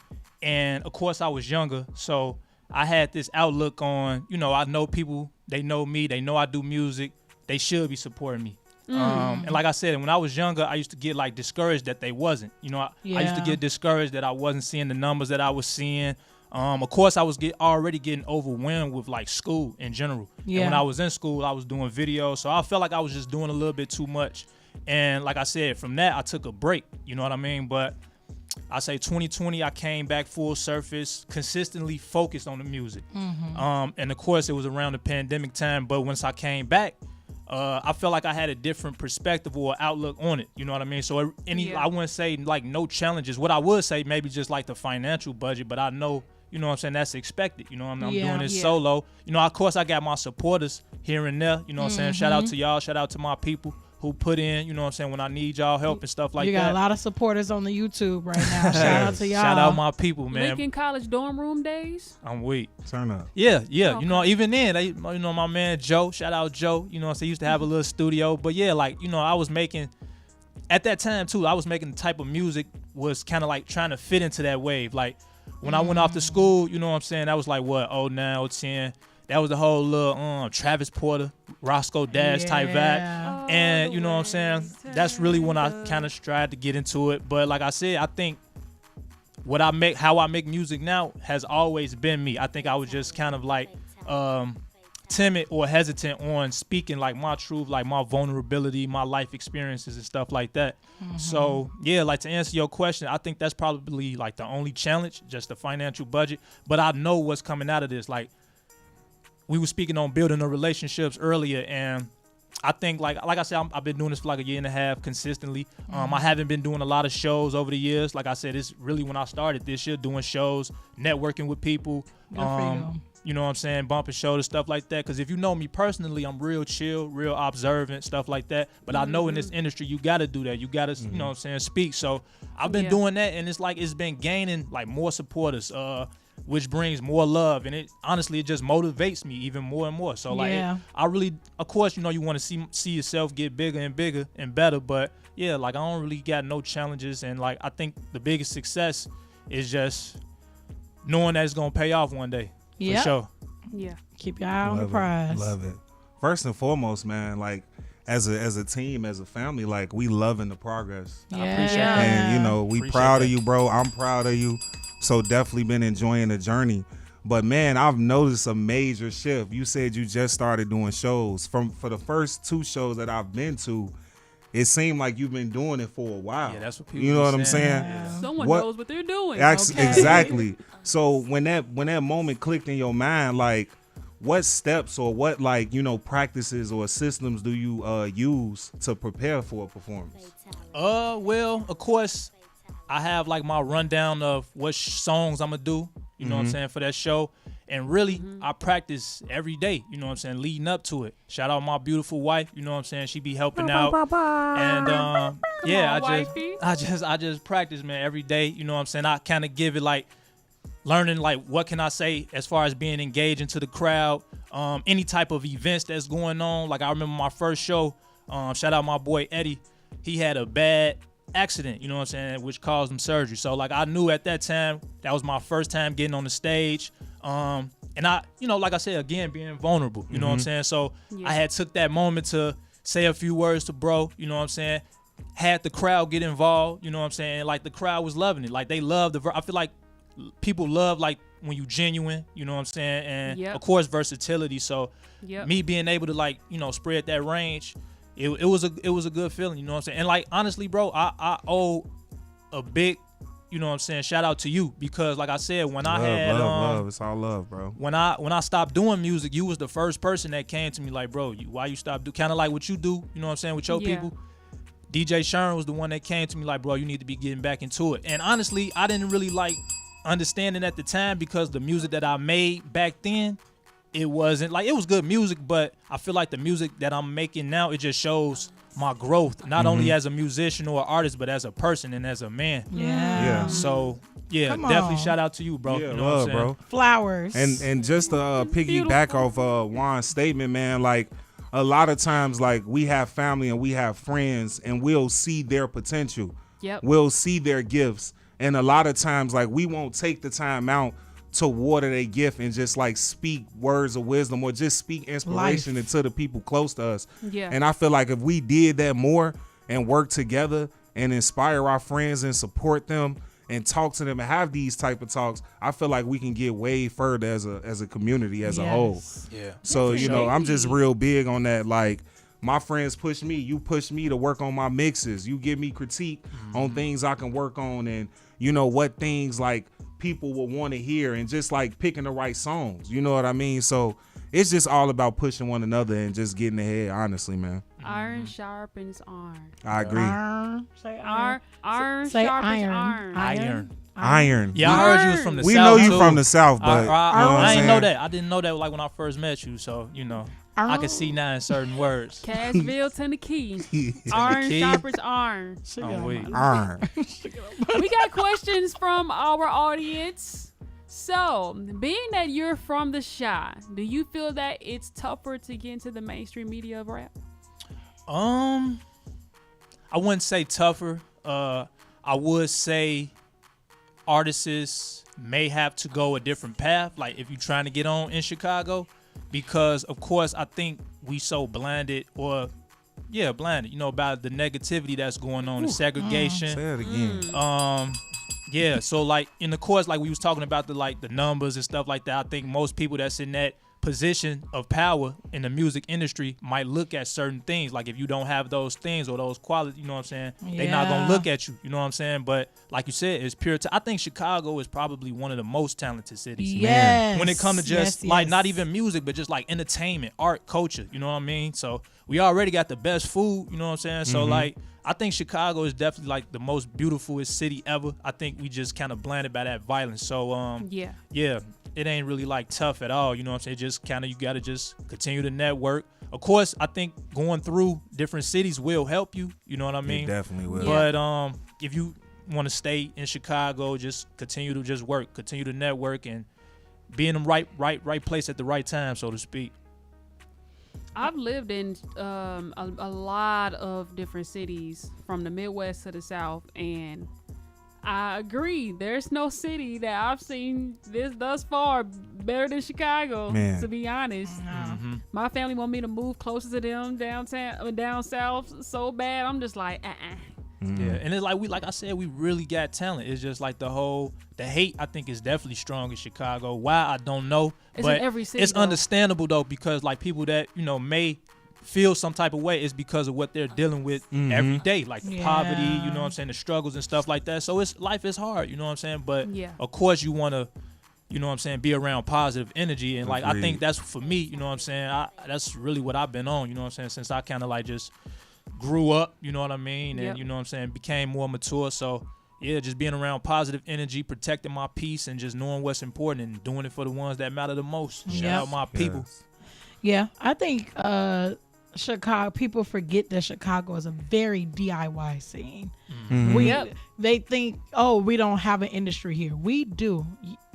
and of course I was younger, so I had this outlook on, I know people, they know me, they know I do music, they should be supporting me. And like I said, when I was younger, I used to get like discouraged that they wasn't. I used to get discouraged that I wasn't seeing the numbers that I was seeing. Of course, I was already getting overwhelmed with like school in general. Yeah. And when I was in school, I was doing videos, so I felt like I was just doing a little bit too much. And like I said, from that, I took a break. You know what I mean? But I say 2020, I came back full surface, consistently focused on the music. And of course, it was around the pandemic time. But once I came back, I felt like I had a different perspective or outlook on it. You know what I mean? So I wouldn't say like no challenges. What I would say maybe just like the financial budget, but I know, you know what I'm saying, that's expected. You know, I'm doing this solo. Of course I got my supporters here and there. You know what I'm saying? Shout out to y'all. Shout out to my people who put in, you know what I'm saying, when I need y'all help and stuff like that. You got a lot of supporters on the YouTube right now. Shout out to y'all. Shout out my people, man. Lincoln College dorm room days? I'm weak. Turn up. Yeah. Okay. Even then, my man Joe, shout out Joe, so he used to have a little studio. But yeah, like, I was making, at that time too, I was making the type of music was kind of like trying to fit into that wave. Like when I went off to school, you know what I'm saying, that was like what, 09, 10. That was the whole little Travis Porter, Roscoe Dash type vibe. And you know what I'm saying? That's really when I kind of tried to get into it. But like I said, I think how I make music now has always been me. I think I was just kind of like timid or hesitant on speaking like my truth, like my vulnerability, my life experiences and stuff like that. So yeah, like to answer your question, I think that's probably like the only challenge, just the financial budget. But I know what's coming out of this. Like we were speaking on building the relationships earlier, and I think like I said, I've been doing this for like a year and a half consistently. I haven't been doing a lot of shows over the years. Like I said, it's really when I started this year doing shows, networking with people. You know what I'm saying, bumping shoulders, stuff like that. Because if you know me personally, I'm real chill, real observant, stuff like that. But I know in this industry, you got to do that. You got to, you know what I'm saying, speak. So I've been doing that, and it's like it's been gaining like more supporters, which brings more love. And it honestly, it just motivates me even more and more. So like, I really, of course, you want to see yourself get bigger and bigger and better. But yeah, like I don't really got no challenges. And like, I think the biggest success is just knowing that it's going to pay off one day. For sure. Yeah. Keep your eye on the prize. Love it. First and foremost, man, like as a team, as a family, like we loving the progress. Yeah. I appreciate that. And we Appreciate proud that. of you, bro. I'm proud of you. So definitely been enjoying the journey. But man, I've noticed a major shift. You said you just started doing shows. For the first 2 shows that I've been to, it seemed like you've been doing it for a while. Yeah, that's what people You know be what I'm saying. saying? Someone What- knows what they're doing. Exactly. So when that moment clicked in your mind, like what steps or what practices or systems do you use to prepare for a performance? Well, of course, I have like my rundown of what songs I'm gonna do, you know what I'm saying, for that show. And really, I practice every day, you know what I'm saying, leading up to it. Shout out my beautiful wife, you know what I'm saying, she be helping out. And yeah, I just practice, man, every day, you know what I'm saying. I kind of give it like learning like what can I say as far as being engaged into the crowd, any type of events that's going on. Like I remember my first show, shout out my boy Eddie, he had a bad accident, you know what I'm saying, which caused him surgery. So like I knew at that time that was my first time getting on the stage. And I, you know, like I said, again, being vulnerable, you know what I'm saying? So I had took that moment to say a few words to bro, you know what I'm saying? Had the crowd get involved, you know what I'm saying? Like the crowd was loving it. Like they loved I feel like people love like when you genuine, you know what I'm saying? And of course versatility. So me being able to like, you know, spread that range, it was a good feeling, you know what I'm saying? And like honestly, bro, I owe a big, you know what I'm saying, shout out to you, because like I said, when I had love, it's all love, bro. When I stopped doing music, you was the first person that came to me like, bro, why you stopped kind of like what you do, you know what I'm saying, with your people. DJ Sherm was the one that came to me like, bro, you need to be getting back into it. And honestly, I didn't really like understanding at the time, because the music that I made back then, it wasn't like, it was good music, but I feel like the music that I'm making now, it just shows my growth, not only as a musician or artist, but as a person and as a man. Yeah. So definitely shout out to you, bro. Yeah, you know love, what I'm saying? bro. Flowers. And just to piggyback off Juan's statement, man, like a lot of times, like we have family and we have friends, and we'll see their potential. We'll see their gifts, and a lot of times, like we won't take the time out to water their gift and just like speak words of wisdom or just speak inspiration into the people close to us. And I feel like if we did that more and work together and inspire our friends and support them and talk to them and have these type of talks, I feel like we can get way further as a community as a whole. So, you know, I'm just real big on that. Like my friends push me, you push me to work on my mixes. You give me critique on things I can work on, and you know what things like people will want to hear, and just like picking the right songs, you know what I mean? So it's just all about pushing one another and just getting ahead, honestly, man. Iron sharpens iron. I agree. Say iron. Iron Say sharpens iron. Iron. Yeah, I heard you was from the South. We know you too. from the South, but I didn't know that. I didn't know that like when I first met you. So you know, I can see now in certain words. Cashville, Tennessee. Iron sharpens iron. Iron. We got questions from our audience. So, being that you're from the Chi, do you feel that it's tougher to get into the mainstream media of rap? I wouldn't say tougher. I would say artists may have to go a different path, like if you're trying to get on in Chicago, because of course I think we so blinded, you know, about the negativity that's going on, the segregation. Say it again. Yeah, so like in the course, like we was talking about the numbers and stuff like that, I think most people that's in that position of power in the music industry might look at certain things. Like if you don't have those things or those qualities, you know what I'm saying? They're not gonna look at you, you know what I'm saying? But like you said, it's pure. I think Chicago is probably one of the most talented cities. Yes. When it comes to just like not even music, but just like entertainment, art, culture, you know what I mean? So we already got the best food, you know what I'm saying? So like I think Chicago is definitely like the most beautifulest city ever. I think we just kind of blinded by that violence. So yeah, it ain't really like tough at all. You know what I'm saying? Just kind of, you got to just continue to network. Of course, I think going through different cities will help you. You know what I mean? It definitely will. But if you want to stay in Chicago, just continue to just work, continue to network, and be in the right place at the right time, so to speak. I've lived in a lot of different cities from the Midwest to the South, and I agree. There's no city that I've seen this thus far better than Chicago, to be honest. My family want me to move closer to them down south so bad. I'm just like, Yeah, and it's like I said, we really got talent. It's just like the hate, I think, is definitely strong in Chicago. Why, I don't know. But in every city, it's understandable though, because like people that, you know, may feel some type of way is because of what they're dealing with every day, like the poverty, you know what I'm saying, the struggles and stuff like that. So life is hard, you know what I'm saying? But of course you want to, you know what I'm saying, be around positive energy. And like, I think that's for me, you know what I'm saying, that's really what I've been on, you know what I'm saying, since I kind of like just grew up, you know what I mean, and you know what I'm saying, became more mature. So yeah, just being around positive energy, protecting my peace, and just knowing what's important and doing it for the ones that matter the most. Shout out my people. Yeah, I think Chicago, people forget that Chicago is a very DIY scene. They think, oh, we don't have an industry here. We do.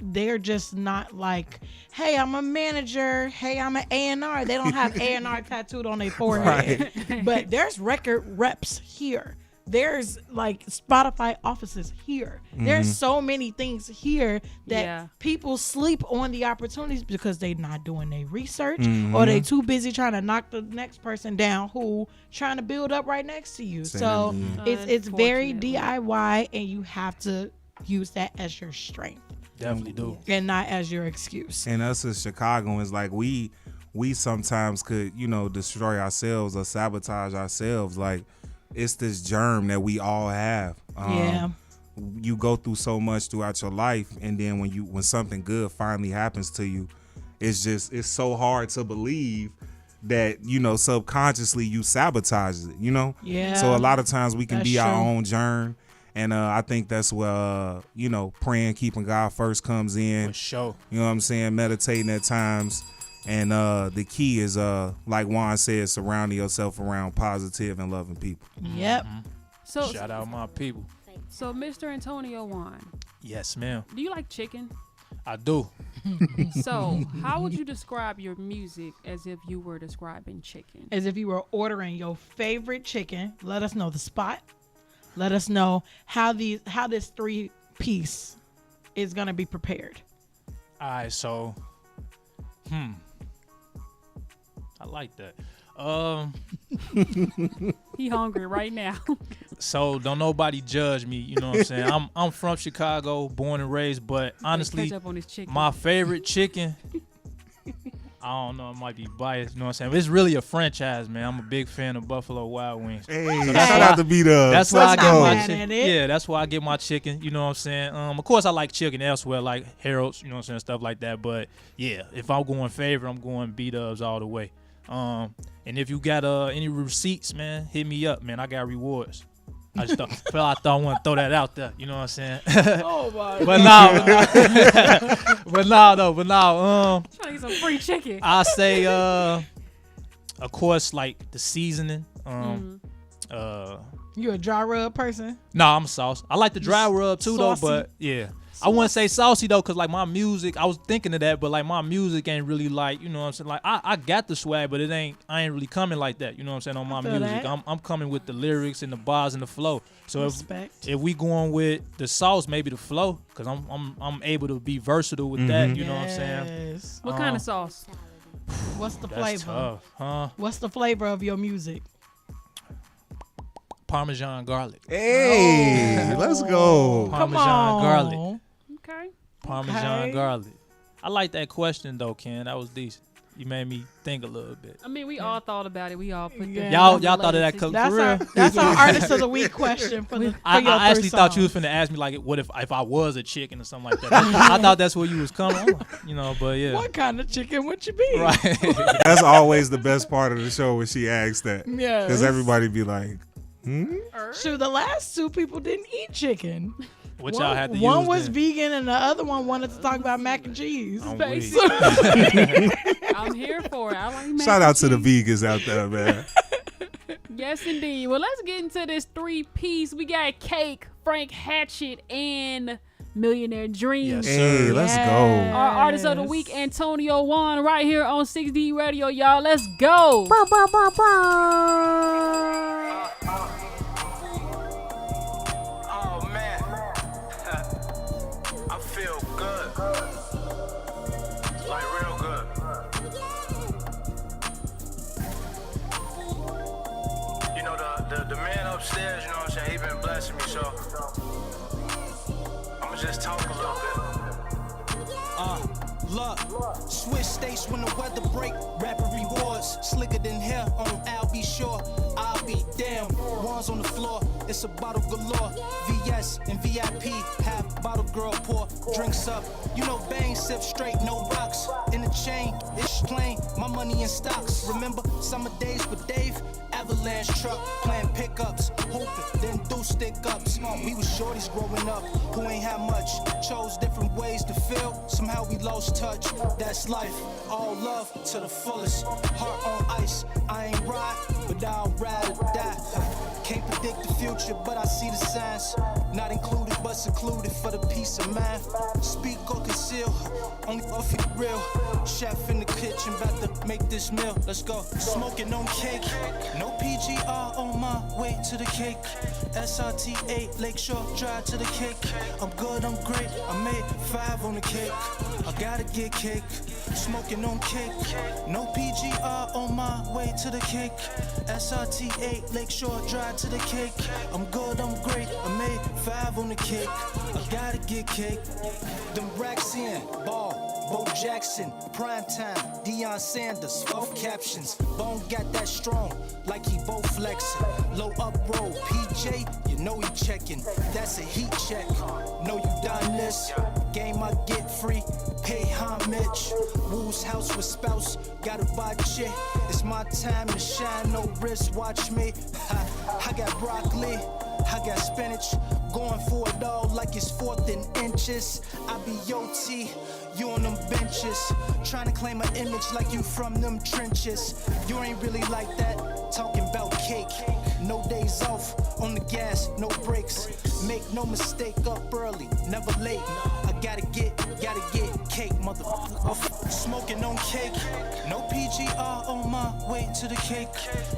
They're just not like, hey, I'm a manager. Hey, I'm an A&R. They don't have A&R tattooed on their forehead. But there's record reps here. There's like Spotify offices here. There's so many things here that people sleep on the opportunities because they're not doing their research or they too busy trying to knock the next person down who trying to build up right next to you. So it's very DIY, and you have to use that as your strength. Definitely do. And not as your excuse. And us as Chicagoans, like we sometimes could, destroy ourselves or sabotage ourselves. Like, it's this germ that we all have. You go through so much throughout your life, and then when something good finally happens to you, it's so hard to believe that, subconsciously you sabotage it, Yeah. So a lot of times we can be our true. own germ. And I think that's where, praying, keeping God first comes in. For sure. You know what I'm saying? Meditating at times. And the key is, like Juan said, surrounding yourself around positive and loving people. Yep. So Shout out my people. So, Mr. Antonio Juan, Yes, ma'am. do you like chicken? I do. So, how would you describe your music as if you were describing chicken? As if you were ordering your favorite chicken. Let us know the spot. Let us know how this 3-piece is gonna be prepared. All right, so, I like that. He hungry right now. So don't nobody judge me. You know what I'm saying? I'm from Chicago, born and raised, but honestly, Catch up on his chicken. my favorite chicken, I don't know, it might be biased. You know what I'm saying? But it's really a franchise, man. I'm a big fan of Buffalo Wild Wings. Hey, So that's shout why- out to B-Dubs. That's why I get my mad chicken. at it. Yeah, that's why I get my chicken. You know what I'm saying? Of course, I like chicken elsewhere, like Harold's. You know what I'm saying? Stuff like that. But yeah, if I'm going favorite, I'm going B-Dubs all the way. And if you got any receipts, man, hit me up, man. I got rewards. I just thought I want to throw that out there. You know what I'm saying? Oh my But no, but no. Trying to get some free chicken. I say, of course, like the seasoning. You a dry rub person? No, I'm a sauce. I like the dry rub too, Saucy? though. But yeah, I wouldn't say saucy though, cause like my music, I was thinking of that, but like my music ain't really like, you know what I'm saying? Like I got the swag, but I ain't really coming like that. You know what I'm saying? On my feel music, that. I'm coming with the lyrics and the bars and the flow. So Respect. if we going with the sauce, maybe the flow, cause I'm able to be versatile with that. You know what I'm saying? Yes. What kind of sauce? What's the That's flavor? tough, huh? What's the flavor of your music? Parmesan garlic. Hey, let's go. Come Parmesan on. garlic. Okay. Parmesan Okay. garlic. I like that question though, Ken. That was decent. You made me think a little bit. I mean, we all thought about it. We all put Yeah. that. Y'all thought of that related to- That's for our real? artist of the week question for the. I for your actually three thought you was songs. finna ask me like, what if I was a chicken or something like that. I thought that's where you was coming. I'm like, you know, but yeah, What kind of chicken would you be? right. That's always the best part of the show when she asks that. Yes. Because everybody be like, Shoot, the last two people didn't eat chicken. What y'all had to use? One was then? vegan and the other one wanted to talk about mac and cheese. I'm weak. I'm here for it. I like mac shout and out to the cheese. vegans out there, man. Yes, indeed. Well, let's get into this 3-piece. We got Cake, Frank Hatchett, and Millionaire Dream. Yes, Hey, sir. let's go. Our artist of the week, Antonio Juan, right here on 6D Radio, y'all. Let's go. Oh man, I feel good, like real good. You know the man upstairs, you know what I'm saying? He been blessing me, so I'ma just talk a little bit. Look, switch states when the weather break. Rapid rewards, slicker than hair on I'll be sure. I'll be damn. Ones on the floor, it's a bottle galore. VS and VIP, half bottle girl pour drinks up. You know, bang, sip straight, no rocks in the chain. It's plain. My money in stocks. Remember summer days with Dave? Avalanche truck, playing pickups, hooping, then do stick-ups. We was shorties growing up who ain't had much. Chose different ways to feel, somehow we lost touch. That's life, all love to the fullest. Heart on ice, I ain't ride, but I'll ride or die. Can't predict the future, but I see the signs. Not included, but secluded for the peace of mind. Speak or conceal, only if it real. Chef in the kitchen, about to make this meal. Let's go. Smoking on cake, no PGR on my way to the cake. SRT8, Lakeshore Drive to the cake. I'm good, I'm great, I made 5 on the cake. I gotta get cake, smoking on cake. No PGR on my way to the cake. SRT8, Lakeshore Drive to the cake. I'm good, I'm great, I made 5 on the cake. I gotta get cake. Them racks in, ball, Bo Jackson, prime time, Deion Sanders, both captions. Bone got that strong, like he both flexing. Low up roll, PJ, you know he checking. That's a heat check. Know you done this. Game I get free, pay homage. Woo's house with spouse, gotta buy chick. It's my time to shine, no wrist, watch me. I got broccoli, I got spinach. Going for it all like it's 4th and inches. I be OT, you on them benches. Trying to claim an image like you from them trenches. You ain't really like that, talking about cake. No days off, on the gas, no brakes. Make no mistake, up early, never late. I gotta get cake, motherfucker. Smoking on cake, no PGR on my way to the cake.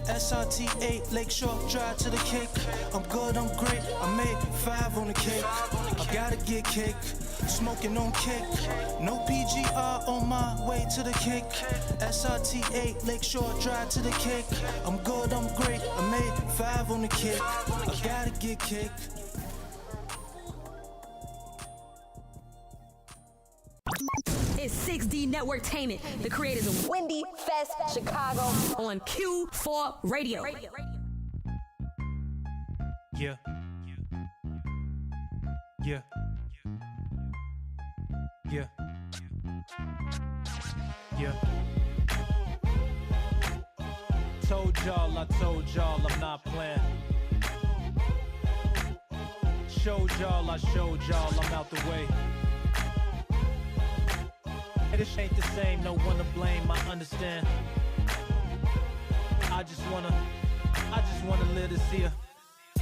SRT8, Lakeshore Drive to the cake. I'm good, I'm great, I made 5 on the cake. I gotta get cake, smoking on cake. No PGR on my way to the cake. SRT8, Lakeshore Drive to the cake. I'm good, I'm great, I made 5 on the cake. I gotta get cake. It's 6D Networktainment, the creators of Windy Fest Chicago on Q4 Radio. Yeah. Yeah. Yeah. Yeah. I told y'all I'm not playing. I showed y'all I'm out the way. This ain't the same, no one to blame, I understand. I just wanna live to see her.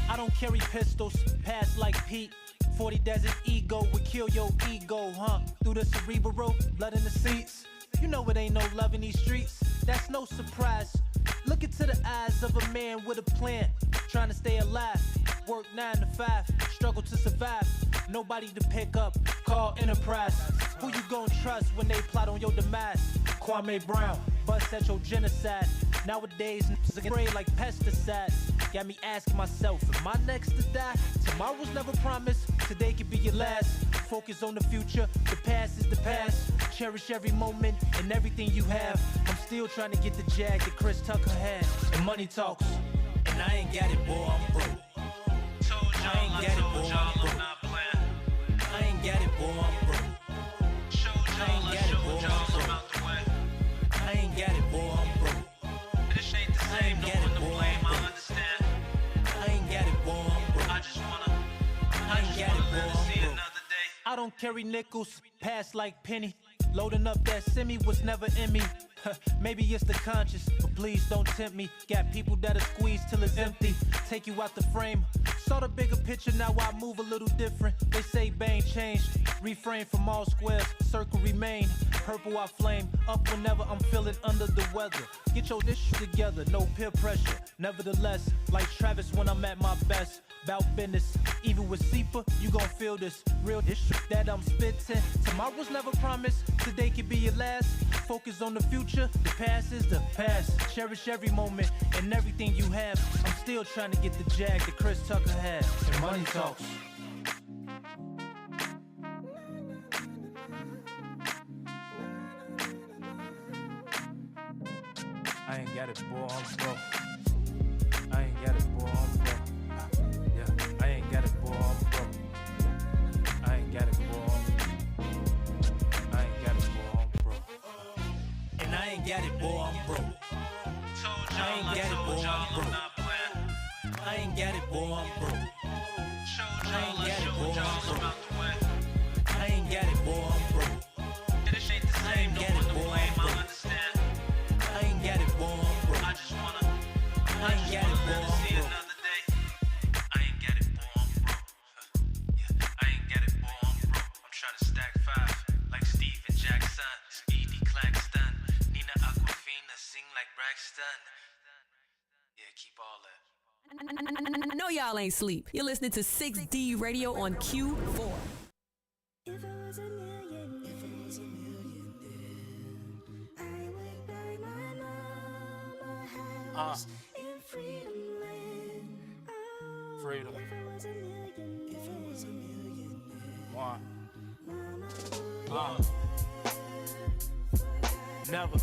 I don't carry pistols, pass like Pete. 40 Desert Ego would kill your ego, huh? Through the cerebral, blood in the seats. You know it ain't no love in these streets, that's no surprise. Look into the eyes of a man with a plan, trying to stay alive. Work 9 to 5, struggle to survive. Nobody to pick up, call Enterprise. Who you gon' trust when they plot on your demise? Kwame Brown, bust at your genocide. Nowadays, niggas spray like pesticides. Got me asking myself, am I next to die? Tomorrow's never promised, today could be your last. Focus on the future, the past is the past. Cherish every moment and everything you have. I'm still trying to get the jag that Chris Tucker had. And money talks, and I ain't got it, boy, I'm broke. I ain't got it, boy, I'm broke. I ain't got it, boy, I'm broke. I ain't got it, boy, I'm broke. I ain't got it, boy, I'm broke. This ain't the same, no one to blame, I understand. I ain't got it, boy, I'm broke. I just wanna see another day. I don't carry nickels, pass like penny. Loading up that semi was never in me. Maybe it's the conscious, but please don't tempt me. Got people that'll squeeze till it's empty. Take you out the frame. Saw the bigger picture, now I move a little different. They say Bane changed. Refrain from all squares, circle remain. Purple I flame, up whenever I'm feeling under the weather. Get your dish together, no peer pressure. Nevertheless, like Travis when I'm at my best. Bout business, even with SEPA, you gon' feel this. Real dish that I'm spitting. Tomorrow's never promised, today could be your last. Focus on the future, the past is the past. Cherish every moment and everything you have. I'm still trying to get the jag that Chris Tucker had. And money talks. I ain't got it, boy, I'm broke. I ain't got it, boy, I'm broke. Yeah, I ain't got it, boy, I'm broke. I ain't got it, boy, I'm broke. I ain't got it, boy, I'm broke. And I ain't got it, boy, I'm broke. I ain't got it, boy, I'm broke. I ain't got it, boy, I'm broke. I ain't got it, boy, I'm broke. I ain't got it, boy, I'm broke. I ain't got it, boy, I'm broke. I ain't got it, boy, I'm broke. I just wanna. I ain't got it, boy, I'm broke. I ain't got it, boy, I'm broke. I ain't got it, boy, I'm broke. I'm trying to stack 5 like Steven Jackson, Speedy Claxton, Nina Aquafina, sing like Braxton. Yeah, keep all that. I know y'all ain't sleep. You're listening to 6D Radio on Q4. If I was a million, if I was a million, I would buy my mama a house in Freedom Land. Oh, Freedom. if I was a million, if I was a million, One. mama Never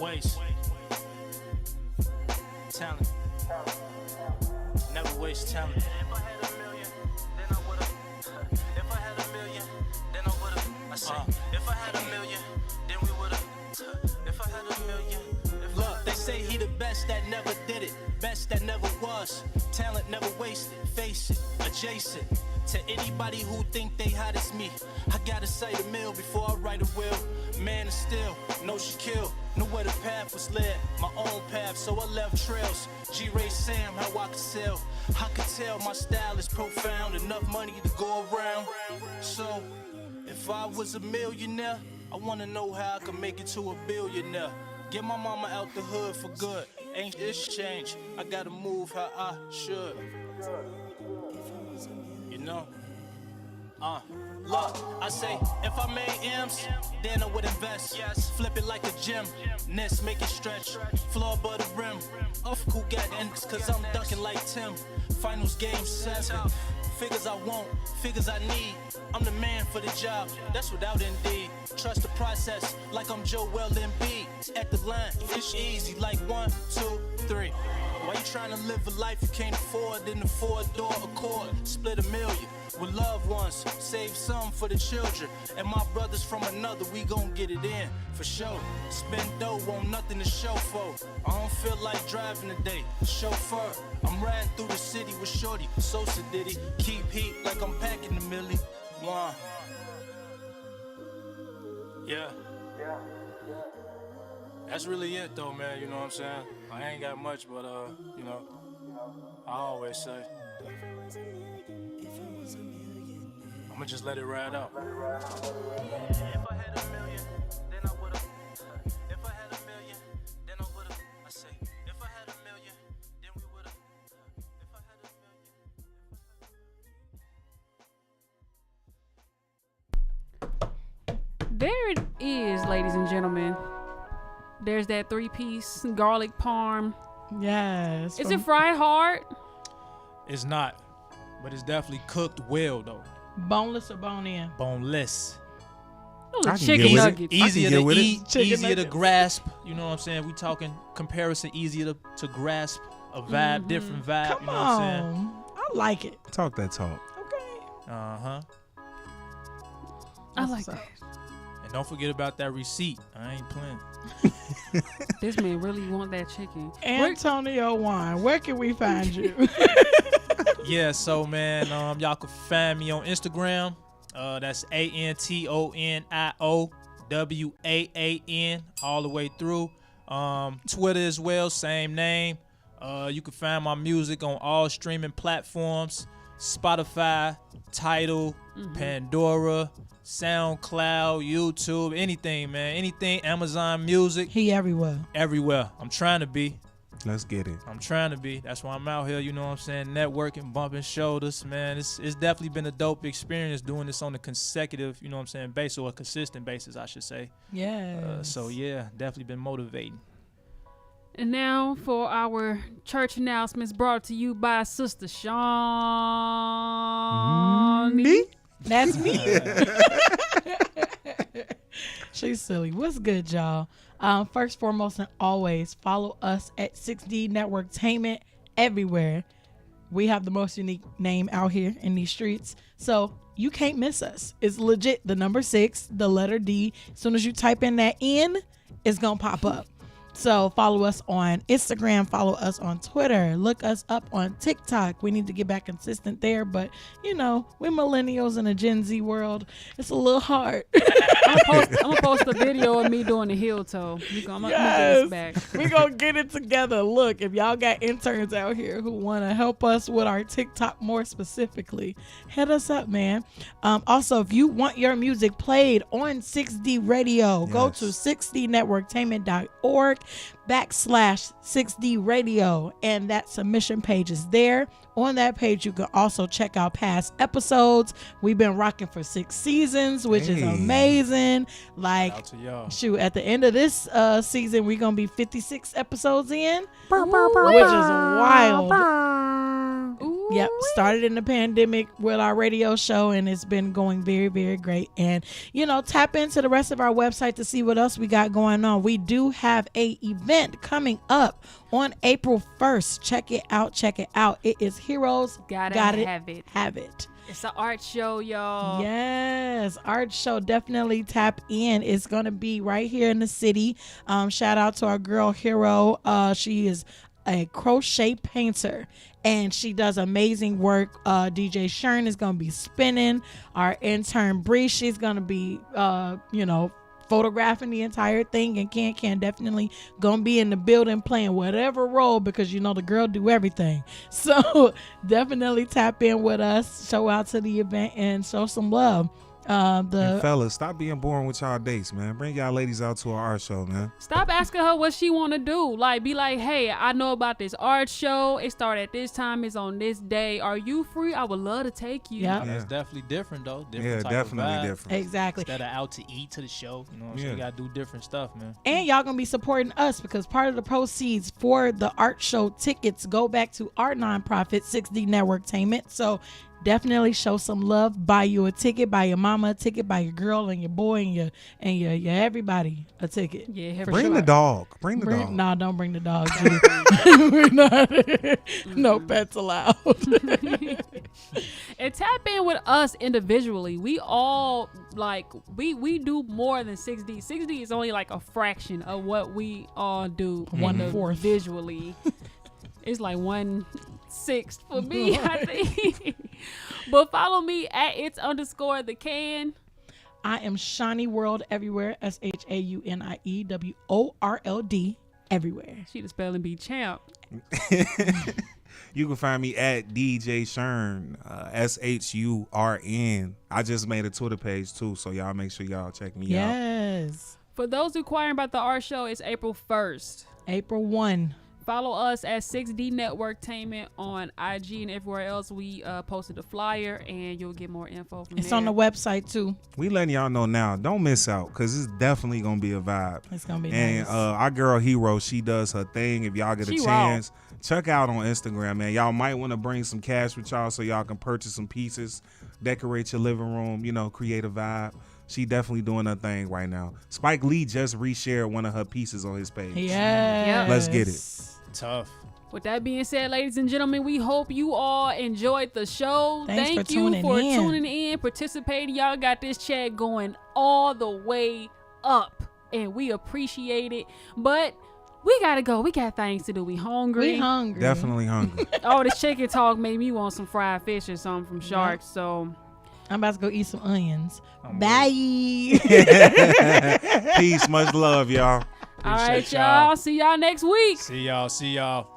waste talent. Never waste talent. If I had a million, then I would've. If I had a million, then I would've. I say, if I had a million, then we would've. If I had a million. Look, they say he the best that never did it, best that never was. Talent never wasted, face it, adjacent. To anybody who think they hot as me, I gotta say the mill before I write a will. Man is still, no Shaquille, know where the path was led, my own path, so I left trails. G-Ray Sam, how I could sell. I could tell my style is profound, enough money to go around. So, if I was a millionaire, I wanna know how I could make it to a billionaire. Get my mama out the hood for good. Ain't this change? I gotta move how I should. You know? Look, I say, if I made M's, then I would invest. Flip it like a gym, nest make it stretch. Floor above the rim. Off who got ends, cause I'm dunking like Tim. Finals game 7. Figures I want, figures I need. I'm the man for the job, that's without Indeed. Trust the process like I'm Joel Embiid. At the line, it's easy like 1, 2, 3. Why you trying to live a life you can't afford in the 4-door Accord? Split $1 million with loved ones, save some for the children. And my brothers from another, we gon' get it in for sure. Spend dough on nothing to show for. I don't feel like driving today. Chauffeur, I'm riding through the city with Shorty. Sosa did it. Keep heat like I'm packing the milli. One. Yeah. That's really it though, man, you know what I'm saying? I ain't got much, but you know, I always say, I'ma just let it ride out. If I had $1 million, then I would've. If I had $1 million, then I would've. I say, if I had $1 million, then we would've. If I had $1 million. There it is, ladies and gentlemen. There's that 3-piece garlic parm. Yes. Is it fried hard? It's not, but it's definitely cooked well though. boneless or bone in? Boneless. Those I are can chicken get with it. nuggets. Easier get to with it. eat, Chicken easier to nuggets. grasp. You know what I'm saying? We talking comparison, easier to grasp a vibe, different vibe. Come you know what I'm saying? on. I like it. Talk that talk. Okay. Uh-huh. I like that. And don't forget about that receipt. I ain't playing. This man really want that chicken. Antonio Wine, where can we find you? Yeah, so man, y'all can find me on Instagram. That's ANTONIOWAAN all the way through. Twitter as well, same name. You can find my music on all streaming platforms: Spotify, Tidal, Pandora, SoundCloud, YouTube, anything, man. Anything, Amazon Music. He everywhere. Everywhere. I'm trying to be. Let's get it. I'm trying to be. That's why I'm out here, you know what I'm saying, networking, bumping shoulders, man. It's definitely been a dope experience doing this on a consecutive, you know what I'm saying, basis, or a consistent basis, I should say. Yeah. So, yeah, definitely been motivating. And now for our church announcements brought to you by Sister Shawnee. Me? That's me. She's silly. What's good, y'all? First, foremost, and always follow us at 6D Networktainment everywhere. We have the most unique name out here in these streets. So you can't miss us. It's legit the number 6, the letter D. As soon as you type in that N, it's going to pop up. So follow us on Instagram, follow us on Twitter, look us up on TikTok. We need to get back consistent there, but you know, we're millennials in a Gen Z world. It's a little hard. I'm gonna post a video of me doing the heel toe. I'm gonna get this back. We're going to get it together. Look, if y'all got interns out here who want to help us with our TikTok more specifically, hit us up, man. Also, if you want your music played on 6D Radio, go to 6dnetworktainment.org/6D Radio, and that submission page is there. On that page, you can also check out past episodes. We've been rocking for 6 seasons, which is amazing. Like, shoot, at the end of this season, we're going to be 56 episodes in, which is wild. Yep, started in the pandemic with our radio show, and it's been going very, very great. And, you know, tap into the rest of our website to see what else we got going on. We do have a event coming up on April 1st. Check it out. Check it out. It is Heroes Gotta Have It. Have it. It's an art show, y'all. Yes, art show. Definitely tap in. It's going to be right here in the city. Shout out to our girl Hero. She is a crochet painter, and she does amazing work. DJ Shern is going to be spinning. Our intern Bree, she's going to be, photographing the entire thing, and Can definitely gonna be in the building playing whatever role, because you know the girl do everything. So definitely tap in with us, show out to the event, and show some love. And fellas, stop being boring with y'all dates, man. Bring y'all ladies out to our art show, man. Stop asking her what she want to do. Like, be like, hey, I know about this art show. It started at this time. It's on this day. Are you free? I would love to take you. Yep. That's definitely different, though. Definitely different. Exactly. Instead of out to eat to the show, you know what I'm saying? You got to do different stuff, man. And y'all gonna be supporting us, because part of the proceeds for the art show tickets go back to our nonprofit 6D Networktainment. So definitely show some love. Buy you a ticket, buy your mama a ticket, buy your girl and your boy and your everybody a ticket. Yeah, bring the dog. Bring the dog. No, don't bring the dog. We're not. No pets allowed. And tap in with us individually. We all we do more than 6D. 6D is only like a fraction of what we all do. 1/4 visually. It's like 1/6 for me, I think. But follow me at its_the_can. I am Shawnee World everywhere. SHAUNIEWORLD everywhere. She the spelling bee champ. You can find me at DJ Shern, SHURN. I just made a Twitter page too, so y'all make sure y'all check me out. Yes. For those inquiring about the art show, it's April 1st. April 1. Follow us at 6D Networktainment on IG and everywhere else. We posted a flyer, and you'll get more info from It's there. on the website too. We letting y'all know now. Don't miss out, because it's definitely going to be a vibe. It's going to be nice. And our girl Hero, she does her thing. If y'all get a chance, check out on Instagram, man. Y'all might want to bring some cash with y'all so y'all can purchase some pieces, decorate your living room, create a vibe. She definitely doing her thing right now. Spike Lee just reshared one of her pieces on his page. Yeah. Let's get it. Tough. With that being said, ladies and gentlemen, we hope you all enjoyed the show. Thanks Thank for you tuning for in. tuning in, participating. Y'all got this chat going all the way up, and we appreciate it. But we gotta go. We got things to do. We hungry. We hungry. Definitely hungry. All this chicken talk made me want some fried fish or something from Sharks. So I'm about to go eat some onions. Bye. Peace. Much love, y'all. all right, y'all. See y'all next week. See y'all.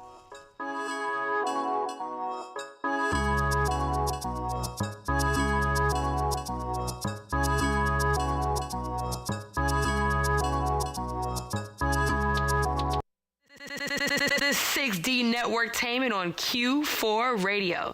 The 6D Networktainment on Q4 Radio.